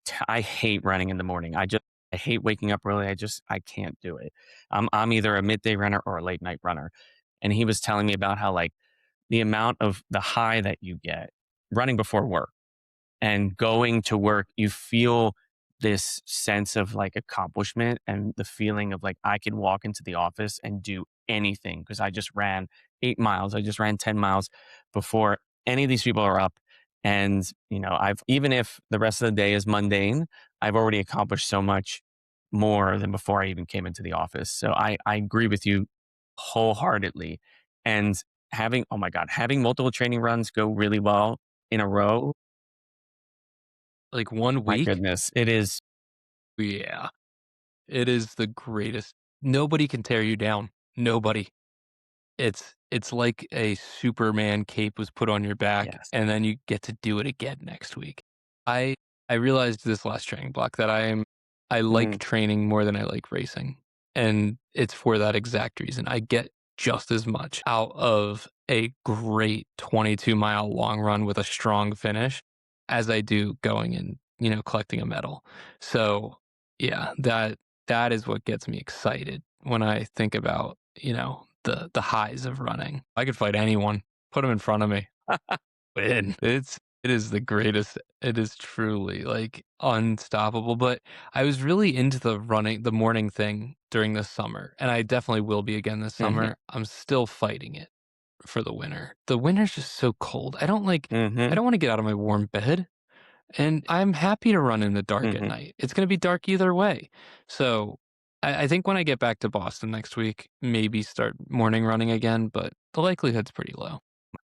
hate running in the morning. I hate waking up early. I can't do it. I'm either a midday runner or a late night runner. And he was telling me about how like the amount of the high that you get running before work and going to work, you feel this sense of like accomplishment and the feeling of like I can walk into the office and do anything because I just ran 8 miles. I just ran 10 miles before any of these people are up. And, I've, even if the rest of the day is mundane, I've already accomplished so much more than before I even came into the office. So I agree with you wholeheartedly. And oh my God, having multiple training runs go really well in a row. Like 1 My week? goodness, it is. Yeah. It is the greatest. Nobody can tear you down. Nobody. It's like a Superman cape was put on your back, Yes. and then you get to do it again next week. I I realized this last training block that I like Mhm, training more than I like racing, and it's for that exact reason. I get just as much out of a great 22-mile long run with a strong finish as I do going and, you know, collecting a medal. So, yeah, that is what gets me excited when I think about, you know, the highs of running. I could fight anyone, put them in front of me, win. It is the greatest. It is truly like unstoppable. But I was really into the morning thing during the summer, and I definitely will be again this mhm, summer. I'm still fighting it for the winter. The winter's just so cold. I mhm, don't want to get out of my warm bed. And I'm happy to run in the dark at mhm. night. It's going to be dark either way. So I think when I get back to Boston next week, maybe start morning running again, but the likelihood's pretty low.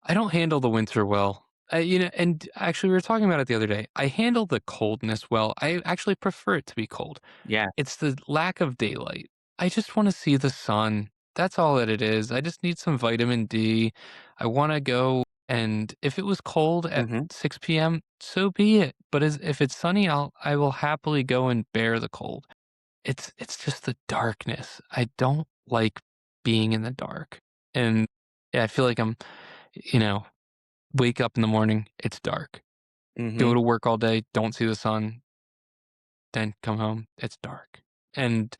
I don't handle the winter well. You know, and actually, we were talking about it the other day. I handle the coldness well. I actually prefer it to be cold. Yeah. It's the lack of daylight. I just want to see the sun. That's all that it is. I just need some vitamin D. I want to go, and if it was cold at Mhm. 6 p.m., so be it. But if it's sunny, I will happily go and bear the cold. It's just the darkness. I don't like being in the dark. And I feel like I'm, you know, wake up in the morning, it's dark. Go Hmm. to work all day, don't see the sun, then come home, it's dark. And,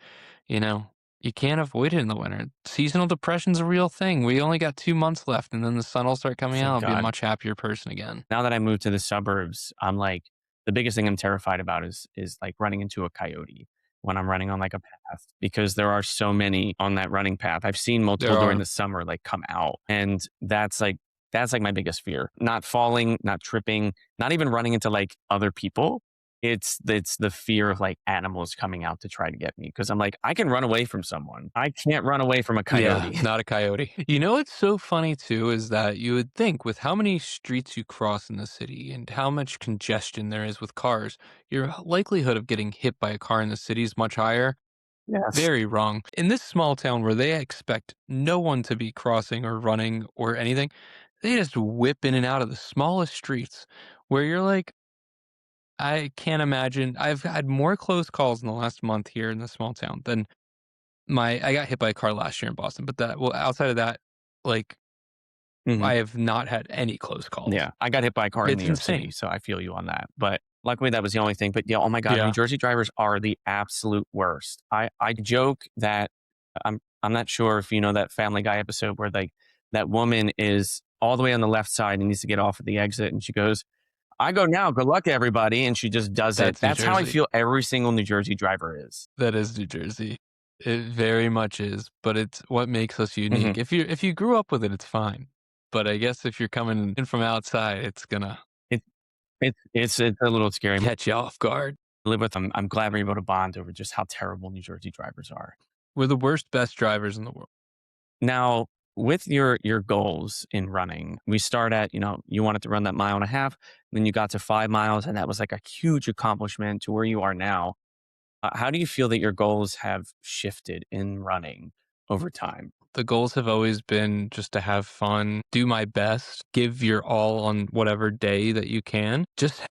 you know, you can't avoid it in the winter. Seasonal depression's a real thing. We only got 2 months left, and then the sun will start coming out. Thank I'll be a God. much happier person again. Now that I moved to the suburbs, I'm like, the biggest thing I'm terrified about is like running into a coyote when I'm running on like a path, because there are so many on that running path. I've seen multiple There during are. the summer like come out, and that's like my biggest fear. Not falling, not tripping, not even running into like other people. It's the fear of like animals coming out to try to get me, because I'm like, I can run away from someone. I can't run away from a Yeah, coyote. not a coyote. You know what's so funny too is that you would think with how many streets you cross in the city and how much congestion there is with cars, your likelihood of getting hit by a car in the city is much higher. Yes. Very wrong. In this small town where they expect no one to be crossing or running or anything, they just whip in and out of the smallest streets where you're like, I can't imagine. I've had more close calls in the last month here in the small town than I got hit by a car last year in Boston, but outside of that, like, Mhm. I have not had any close calls. Yeah, I got hit by a car in New It's York City, insane. so I feel you on that. But luckily, that was the only thing. But yeah, oh my God, New Yeah. Jersey drivers are the absolute worst. I joke that I'm not sure if you know that Family Guy episode where like that woman is all the way on the left side and needs to get off at the exit, and she goes, "I go now. Good luck, everybody," and she just does it. That's New That's how I Jersey. feel every single New Jersey driver is. That is New Jersey. It very much is, but it's what makes us Hmm. unique. If you grew up with it, it's fine. But I guess if you're coming in from outside, it's gonna It, it's a little scary. catch you off guard. Live with them. I'm glad we're able to bond over just how terrible New Jersey drivers are. We're the worst, best drivers in the world. Now, with your goals in running, we start at, you wanted to run that mile and a half, then you got to 5 miles, and that was like a huge accomplishment to where you are now. How do you feel that your goals have shifted in running over time? The goals have always been just to have fun, do my best, give your all on whatever day that you can. Just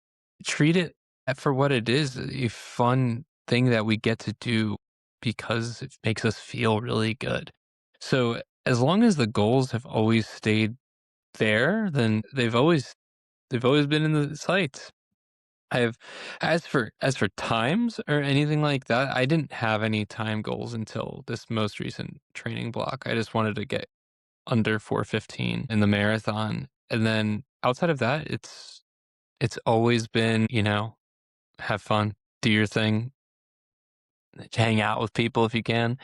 treat it for what it is, a fun thing that we get to do because it makes us feel really good. So as long as the goals have always stayed there, then they've always been in the sights. I have as for times or anything like that, I didn't have any time goals until this most recent training block. I just wanted to get under 4:15 in the marathon. And then outside of that, it's always been, have fun, do your thing, hang out with people if you can.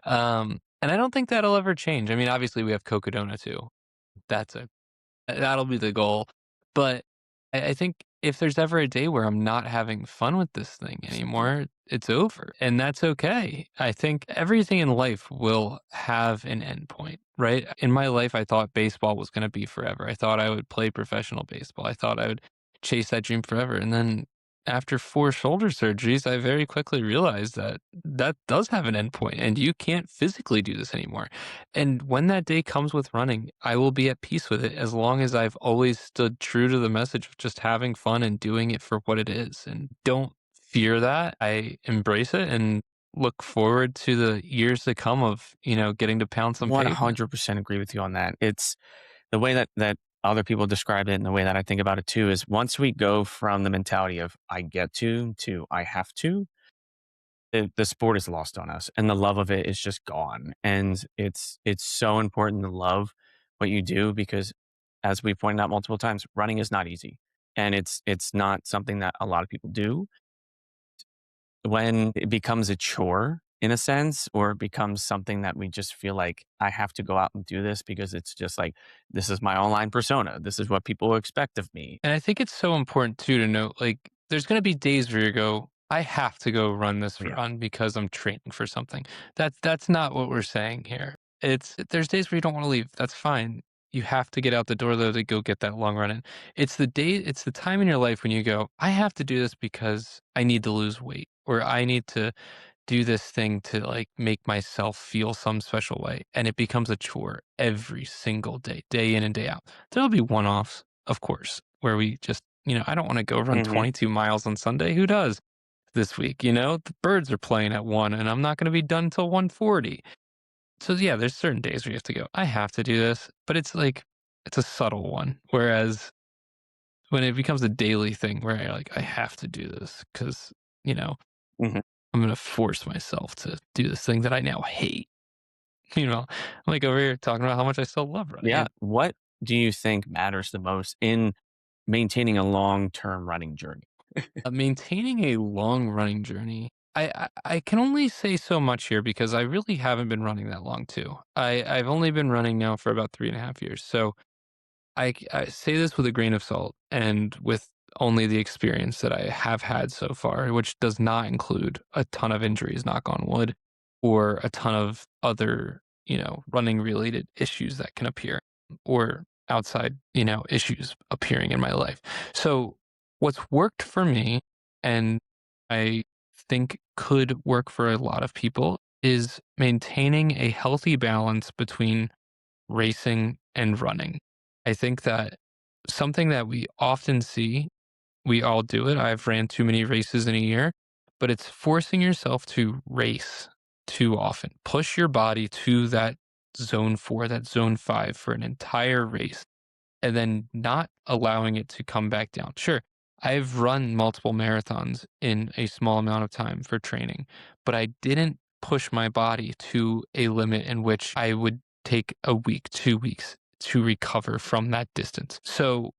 And I don't think that'll ever change. I mean, obviously we have Cocodona too. That's a That'll be the goal. But I think if there's ever a day where I'm not having fun with this thing anymore, it's over. And that's okay. I think everything in life will have an endpoint, right? In my life, I thought baseball was going to be forever. I thought I would play professional baseball. I thought I would chase that dream forever. And then after 4 shoulder surgeries, I very quickly realized that that does have an endpoint and you can't physically do this anymore. And when that day comes with running, I will be at peace with it as long as I've always stood true to the message of just having fun and doing it for what it is. And don't fear that. I embrace it and look forward to the years to come of, getting to pound some pavement. 100% agree with you on that. It's the way that other people describe it, and the way that I think about it too is once we go from the mentality of I get to I have to, the sport is lost on us, and the love of it is just gone. And it's so important to love what you do, because as we pointed out multiple times, running is not easy, and it's not something that a lot of people do. When it becomes a chore in a sense, or it becomes something that we just feel like I have to go out and do this because it's just like, this is my online persona. This is what people expect of me. And I think it's so important too to note, like, there's going to be days where you go, I have to go run this Yeah. run because I'm training for something. That's not what we're saying here. There's days where you don't want to leave. That's fine. You have to get out the door though to go get that long run in. It's the time in your life when you go, I have to do this because I need to lose weight or I need to do this thing to like make myself feel some special way. And it becomes a chore every single day, day in and day out. There'll be one offs, of course, where we just, I don't want to go run Hmm. 22 miles on Sunday. Who does this week? The birds are playing at 1 and I'm not going to be done until 1:40. So yeah, there's certain days where you have to go, I have to do this, but it's like, it's a subtle one. Whereas when it becomes a daily thing where I like, I have to do this because, you know, Mhm. I'm going to force myself to do this thing that I now hate. I'm like over here talking about how much I still love running. Yeah. And What do you think matters the most in maintaining a long-term running journey? maintaining a long running journey, I can only say so much here because I really haven't been running that long too. I've only been running now for about 3.5 years. So I say this with a grain of salt and with only the experience that I have had so far, which does not include a ton of injuries, knock on wood, or a ton of other, running related issues that can appear or outside, issues appearing in my life. So what's worked for me and I think could work for a lot of people is maintaining a healthy balance between racing and running. I think that something that we often see, we all do it. I've ran too many races in a year, but it's forcing yourself to race too often. Push your body to that zone 4, that zone 5 for an entire race and then not allowing it to come back down. Sure, I've run multiple marathons in a small amount of time for training, but I didn't push my body to a limit in which I would take a week, 2 weeks to recover from that distance. So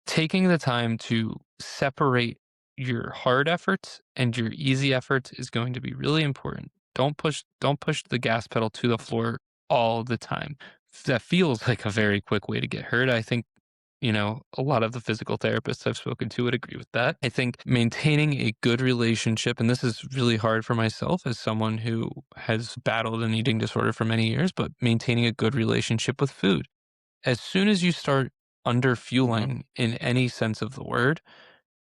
taking the time to separate your hard efforts and your easy efforts is going to be really important. Don't push the gas pedal to the floor all the time. That feels like a very quick way to get hurt. I think a lot of the physical therapists I've spoken to would agree with that. I think maintaining a good relationship, and this is really hard for myself as someone who has battled an eating disorder for many years, but maintaining a good relationship with food. As soon as you start under Mhm. fueling in any sense of the word,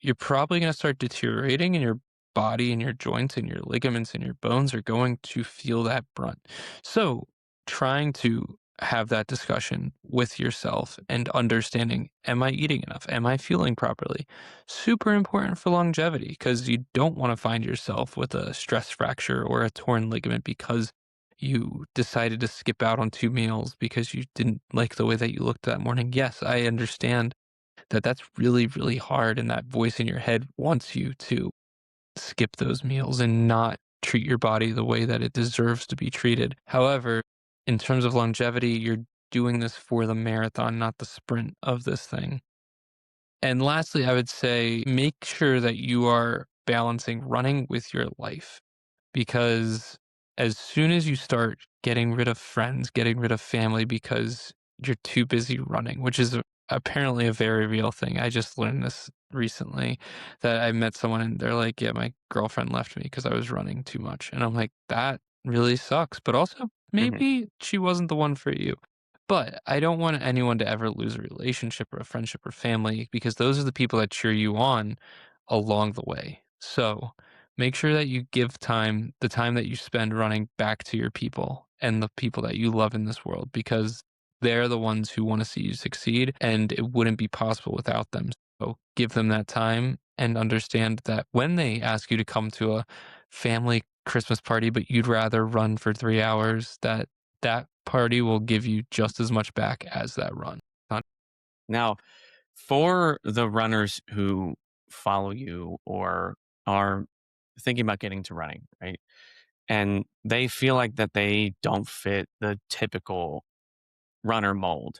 you're probably going to start deteriorating and your body and your joints and your ligaments and your bones are going to feel that brunt. So, trying to have that discussion with yourself and understanding, am I eating enough? Am I fueling properly? Super important for longevity because you don't want to find yourself with a stress fracture or a torn ligament because you decided to skip out on 2 meals because you didn't like the way that you looked that morning. Yes, I understand that that's really, really hard, and that voice in your head wants you to skip those meals and not treat your body the way that it deserves to be treated. However, in terms of longevity, you're doing this for the marathon, not the sprint of this thing. And lastly, I would say make sure that you are balancing running with your life because as soon as you start getting rid of friends, getting rid of family because you're too busy running, which is apparently a very real thing. I just learned this recently that I met someone and they're like, yeah, my girlfriend left me because I was running too much. And I'm like, that really sucks. But also, Mhm. maybe she wasn't the one for you. But I don't want anyone to ever lose a relationship or a friendship or family because those are the people that cheer you on along the way. So make sure that you give the time that you spend running back to your people and the people that you love in this world because they're the ones who want to see you succeed and it wouldn't be possible without them. So give them that time and understand that when they ask you to come to a family Christmas party, but you'd rather run for 3 hours, that party will give you just as much back as that run. Now, for the runners who follow you or are thinking about getting to running, right? And they feel like that they don't fit the typical runner mold.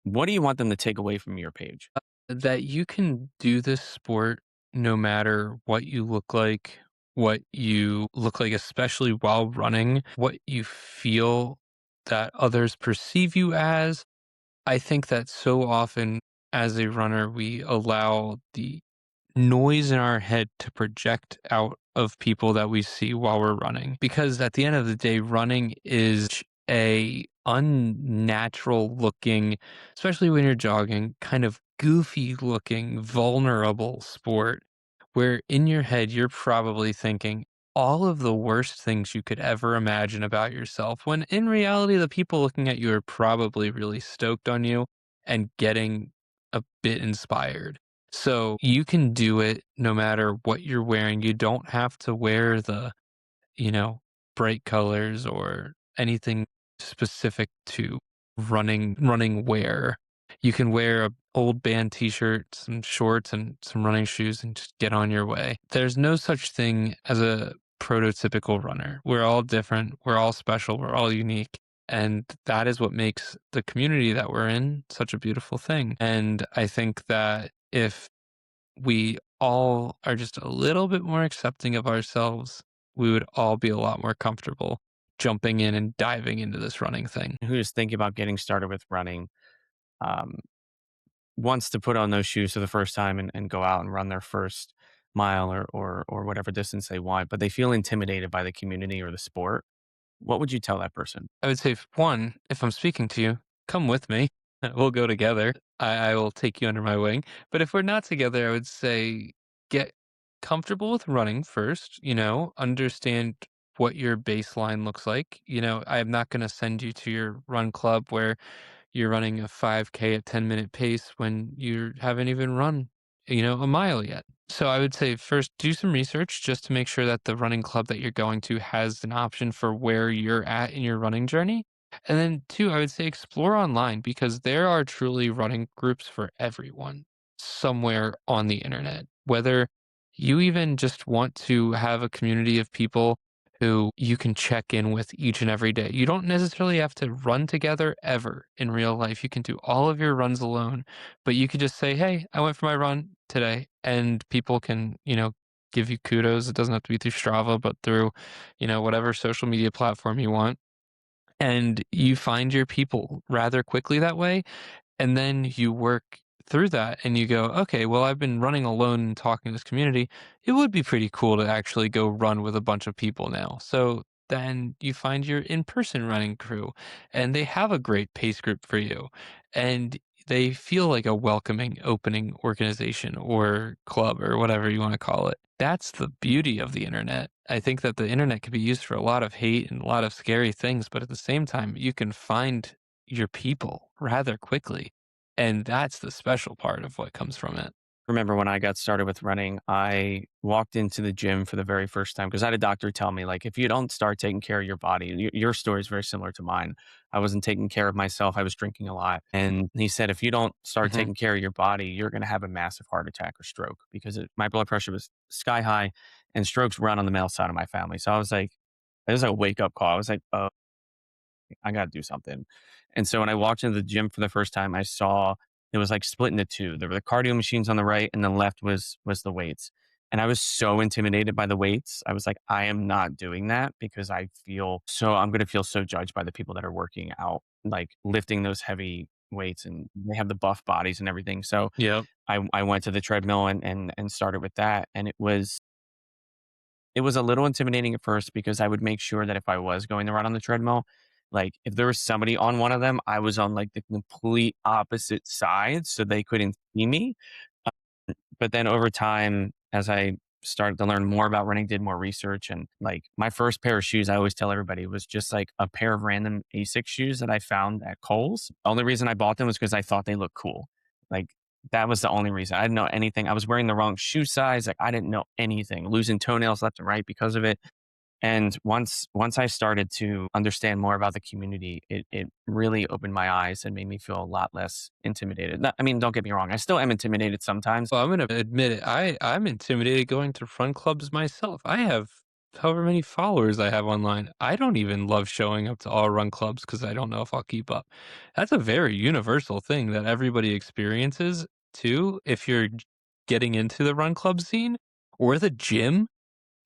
What do you want them to take away from your page? That you can do this sport no matter what you look like, especially while running, what you feel that others perceive you as. I think that so often as a runner, we allow the noise in our head to project out of people that we see while we're running. Because at the end of the day, running is a unnatural looking, especially when you're jogging, kind of goofy looking, vulnerable sport where in your head you're probably thinking all of the worst things you could ever imagine about yourself when in reality the people looking at you are probably really stoked on you and getting a bit inspired. So you can do it no matter what you're wearing. You don't have to wear the, you know, bright colors or anything specific to running wear. You can wear a old band t-shirt, some shorts, and some running shoes and just get on your way. There's no such thing as a prototypical runner. We're all different, we're all special, we're all unique. And that is what makes the community that we're in such a beautiful thing. And I think that if we all are just a little bit more accepting of ourselves, we would all be a lot more comfortable jumping in and diving into this running thing. Who is thinking about getting started with running, um, wants to put on those shoes for the first time and go out and run their first mile or whatever distance they want, but they feel intimidated by the community or the sport. What would you tell that person? I would say, one, if I'm speaking to you, come with me. We'll go together. I will take you under my wing. But if we're not together, I would say get comfortable with running first, understand what your baseline looks like. I'm not going to send you to your run club where you're running a 5K at 10-minute pace when you haven't even run, a mile yet. So I would say first do some research just to make sure that the running club that you're going to has an option for where you're at in your running journey. And then two, I would say explore online because there are truly running groups for everyone somewhere on the internet. Whether you even just want to have a community of people who you can check in with each and every day. You don't necessarily have to run together ever in real life. You can do all of your runs alone, but you could just say, "Hey, I went for my run today." And people can, give you kudos. It doesn't have to be through Strava, but through, whatever social media platform you want. And you find your people rather quickly that way. And then you work through that and you go, okay, well, I've been running alone and talking to this community. It would be pretty cool to actually go run with a bunch of people now. So then you find your in-person running crew and they have a great pace group for you. And they feel like a welcoming, opening organization or club or whatever you want to call it. That's the beauty of the internet. I think that the internet can be used for a lot of hate and a lot of scary things, but at the same time, you can find your people rather quickly. And that's the special part of what comes from it. Remember when I got started with running, I walked into the gym for the very first time because I had a doctor tell me, like, if you don't start taking care of your body, your story is very similar to mine. I wasn't taking care of myself. I was drinking a lot. And he said, if you don't start taking care of your body, you're going to have a massive heart attack or stroke because my blood pressure was sky high and strokes run on the male side of my family. So I was like, it was like a wake up call. I was like, oh, I got to do something. And so when I walked into the gym for the first time, I saw it was like split into two. There were the cardio machines on the right, and the left was the weights. And I was so intimidated by the weights. I was like, I am not doing that because I'm going to feel so judged by the people that are working out, like lifting those heavy weights, and they have the buff bodies and everything. So Yep. I went to the treadmill and started with that, and it was a little intimidating at first because I would make sure that if I was going to run on the treadmill, like if there was somebody on one of them, I was on like the complete opposite side so they couldn't see me. But then over time, as I started to learn more about running, did more research, and like my first pair of shoes, I always tell everybody was just like a pair of random Asics shoes that I found at Kohl's. The only reason I bought them was because I thought they looked cool. Like that was the only reason. I didn't know anything. I was wearing the wrong shoe size. Like I didn't know anything, losing toenails left and right because of it. And once I started to understand more about the community, it really opened my eyes and made me feel a lot less intimidated. I mean, don't get me wrong, I still am intimidated sometimes. Well, I'm going to admit it. I'm intimidated going to run clubs myself. I have however many followers I have online. I don't even love showing up to all run clubs because I don't know if I'll keep up. That's a very universal thing that everybody experiences too. If you're getting into the run club scene or the gym,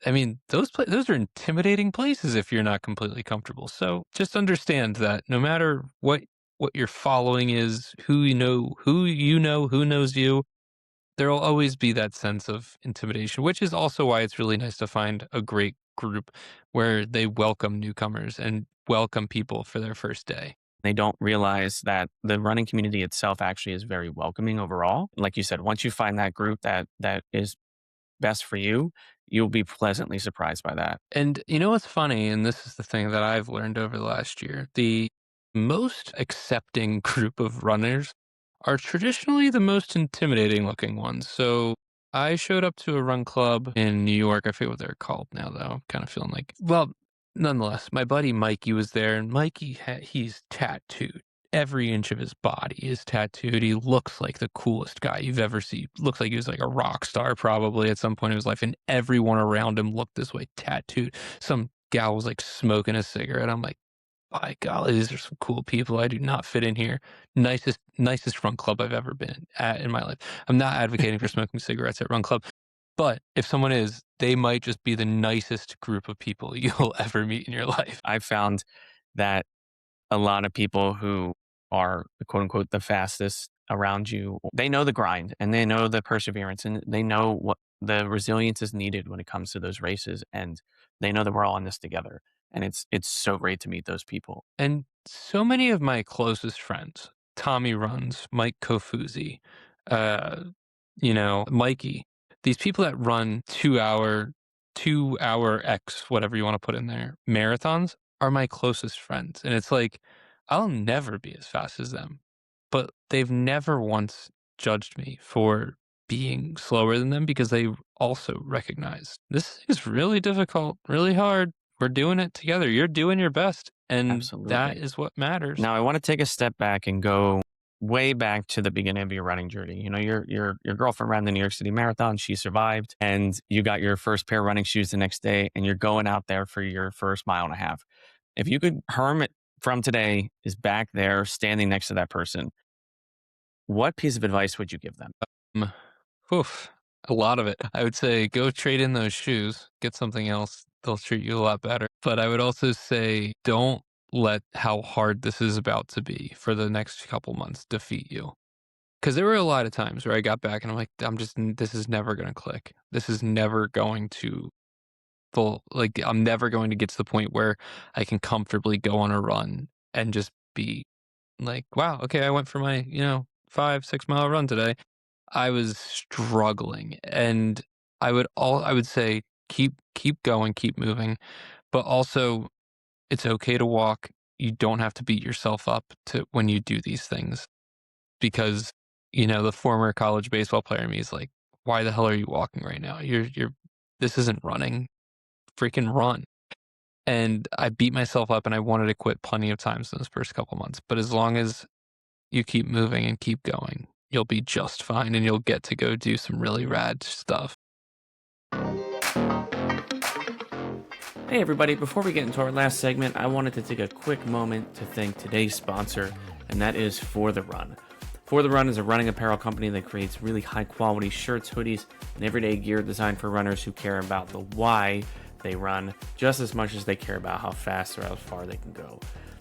I mean, those are intimidating places if you're not completely comfortable. So just understand that no matter what your following is, who knows you, there'll always be that sense of intimidation, which is also why it's really nice to find a great group where they welcome newcomers and welcome people for their first day. They don't realize that the running community itself actually is very welcoming overall. Like you said, once you find that group that is best for you, you'll be pleasantly surprised by that. And you know what's funny? And this is the thing that I've learned over the last year. The most accepting group of runners are traditionally the most intimidating looking ones. So I showed up to a run club in New York. I forget what they're called now, though. I'm kind of feeling like, well, nonetheless, my buddy Mikey was there, and Mikey, he's tattooed. Every inch of his body is tattooed. He looks like the coolest guy you've ever seen. Looks like he was like a rock star probably at some point in his life, and everyone around him looked this way, tattooed. Some gal was like smoking a cigarette. I'm like, by golly, these are some cool people. I do not fit in here. Nicest run club I've ever been at in my life. I'm not advocating for smoking cigarettes at run club, but if someone is, they might just be the nicest group of people you'll ever meet in your life. I've found that a lot of people who are quote unquote the fastest around you, they know the grind and they know the perseverance and they know what the resilience is needed when it comes to those races. And they know that we're all in this together. And it's so great to meet those people. And so many of my closest friends, Tommy Runs, Mike Kofuzi, uh, Mikey, these people that run 2 hour X, whatever you want to put in there, marathons are my closest friends. And it's like, I'll never be as fast as them, but they've never once judged me for being slower than them because they also recognize this is really difficult, really hard. We're doing it together. You're doing your best. And that Absolutely. is what matters. Now I want to take a step back and go way back to the beginning of your running journey. You know, your girlfriend ran the New York City Marathon. She survived, and you got your first pair of running shoes the next day, and you're going out there for your first mile and a half. If you could, Herm from today is back there standing next to that person. What piece of advice would you give them? Oof, a lot of it. I would say go trade in those shoes, get something else. They'll treat you a lot better. But I would also say don't let how hard this is about to be for the next couple months defeat you. Because there were a lot of times where I got back and I'm like, this is never going to click. This is never going to I'm never going to get to the point where I can comfortably go on a run and just be like, wow, okay, I went for my, 5-6 mile run today. I was struggling, and I would say keep going, keep moving, but also it's okay to walk. You don't have to beat yourself up to when you do these things because the former college baseball player in me is like, why the hell are you walking right now? You're this isn't running. Freaking run. And I beat myself up and I wanted to quit plenty of times in those first couple months. But as long as you keep moving and keep going, you'll be just fine and you'll get to go do some really rad stuff. Hey everybody, before we get into our last segment, I wanted to take a quick moment to thank today's sponsor, and that is For The Run. For The Run is a running apparel company that creates really high quality shirts, hoodies, and everyday gear designed for runners who care about the why they run just as much as they care about how fast or how far they can go.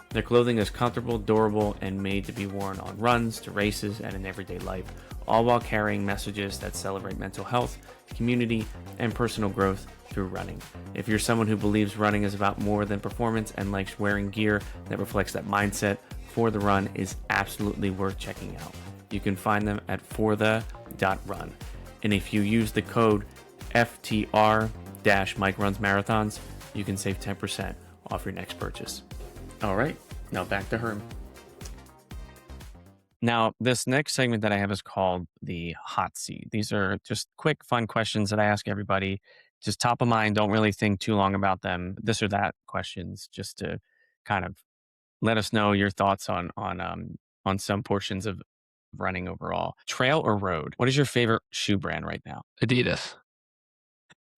Their clothing is comfortable, durable, and made to be worn on runs, to races, and in everyday life, all while carrying messages that celebrate mental health, community, and personal growth through running. If you're someone who believes running is about more than performance and likes wearing gear that reflects that mindset, For The Run is absolutely worth checking out. You can find them at forthe.run. And if you use the code FTR-MikeRunsMarathons, you can save 10% off your next purchase. All right, now back to Herm. Now, this next segment that I have is called the hot seat. These are just quick, fun questions that I ask everybody. Just top of mind, don't really think too long about them. This or that questions, just to kind of let us know your thoughts on some portions of running overall. Trail or road? What is your favorite shoe brand right now? Adidas.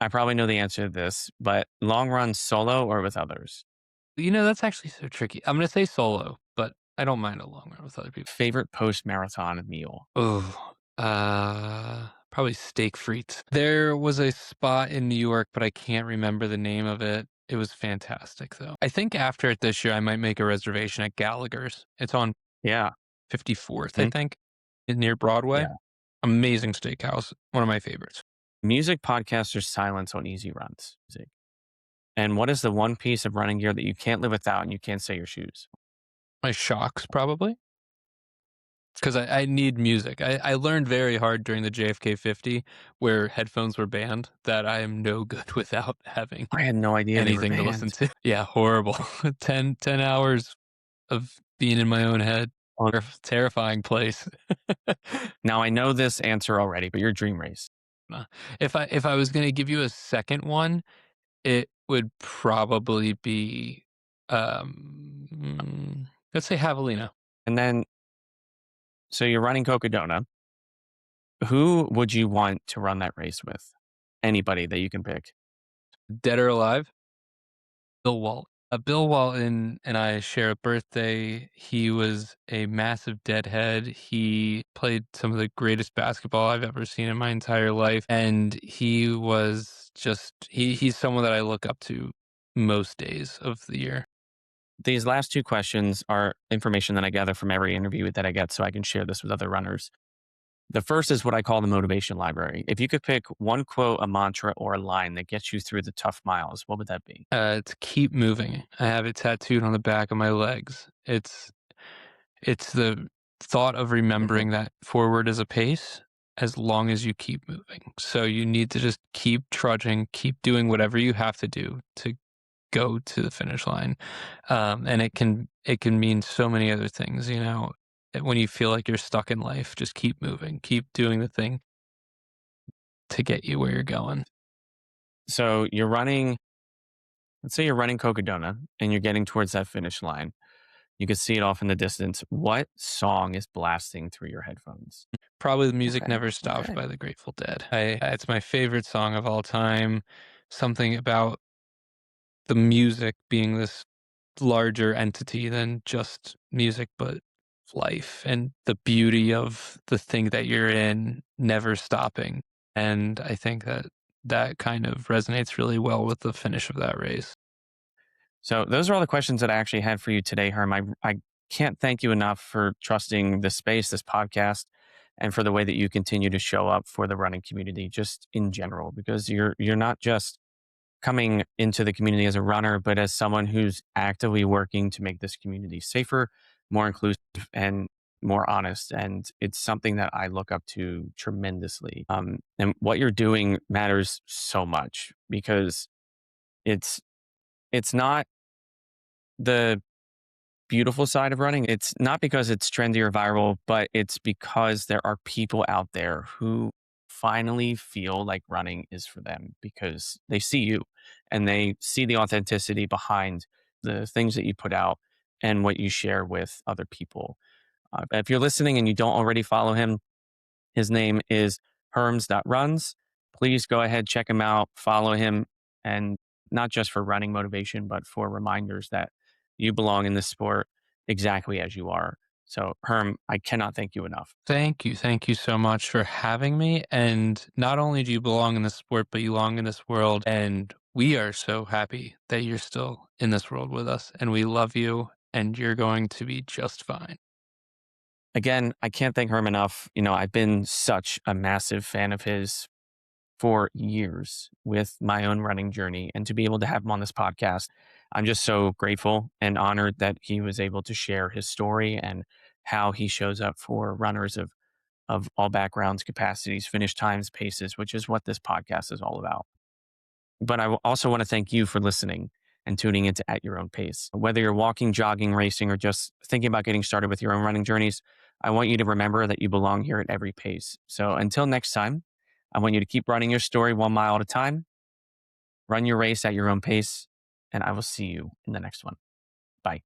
I probably know the answer to this, but long run solo or with others? That's actually so tricky. I'm going to say solo, but I don't mind a long run with other people. Favorite post-marathon meal? Oh, probably steak frites. There was a spot in New York, but I can't remember the name of it. It was fantastic, though. I think after it this year, I might make a reservation at Gallagher's. It's on 54th, I think, near Broadway. Yeah. Amazing steakhouse. One of my favorites. Music, podcasts, or silence on easy runs? Music. And what is the one piece of running gear that you can't live without and you can't say your shoes? My Shocks, probably. Because I need music. I learned very hard during the JFK 50 where headphones were banned that I am no good without having I had no idea anything to listen to. Yeah, horrible. 10 hours of being in my own head. Terrifying place. Now, I know this answer already, but your dream race. If I was going to give you a second one, it would probably be, let's say javelina. And then, so you're running Cocodona. Who would you want to run that race with? Anybody that you can pick. Dead or alive? Bill Walton. Bill Walton and I share a birthday. He was a massive deadhead. He played some of the greatest basketball I've ever seen in my entire life. And he was just, he's someone that I look up to most days of the year. These last two questions are information that I gather from every interview that I get so I can share this with other runners. The first is what I call the motivation library. If you could pick one quote, a mantra, or a line that gets you through the tough miles, what would that be? It's keep moving. I have it tattooed on the back of my legs. It's the thought of remembering that forward is a pace as long as you keep moving. So you need to just keep trudging, keep doing whatever you have to do to go to the finish line. And it can mean so many other things, you know. When you feel like you're stuck in life, just keep moving, keep doing the thing to get you where you're going. So you're running, let's say you're running Cocodona and you're getting towards that finish line. You can see it off in the distance. What song is blasting through your headphones? Probably The Music Okay, Never Stops okay. by the Grateful Dead. It's my favorite song of all time. Something about the music being this larger entity than just music, but life and the beauty of the thing that you're in never stopping. And I think that kind of resonates really well with the finish of that race. So those are all the questions that I actually had for you today, Herm. I can't thank you enough for trusting this space, this podcast, and for the way that you continue to show up for the running community, just in general, because you're not just coming into the community as a runner, but as someone who's actively working to make this community safer, more inclusive, and more honest. And it's something that I look up to tremendously. And what you're doing matters so much because it's not the beautiful side of running. It's not because it's trendy or viral, but it's because there are people out there who finally feel like running is for them because they see you and they see the authenticity behind the things that you put out and what you share with other people. If you're listening and you don't already follow him, his name is Herm.runs. Please go ahead, check him out, follow him, and not just for running motivation, but for reminders that you belong in this sport exactly as you are. So, Herm, I cannot thank you enough. Thank you. Thank you so much for having me. And not only do you belong in this sport, but you belong in this world. And we are so happy that you're still in this world with us. And we love you. And you're going to be just fine. Again, I can't thank Herm enough. You know, I've been such a massive fan of his for years with my own running journey. And to be able to have him on this podcast, I'm just so grateful and honored that he was able to share his story and how he shows up for runners of all backgrounds, capacities, finish times, paces, which is what this podcast is all about. But I also want to thank you for listening and tuning into At Your Own Pace. Whether you're walking, jogging, racing, or just thinking about getting started with your own running journeys, I want you to remember that you belong here at every pace. So until next time, I want you to keep running your story 1 mile at a time, run your race at your own pace, and I will see you in the next one. Bye.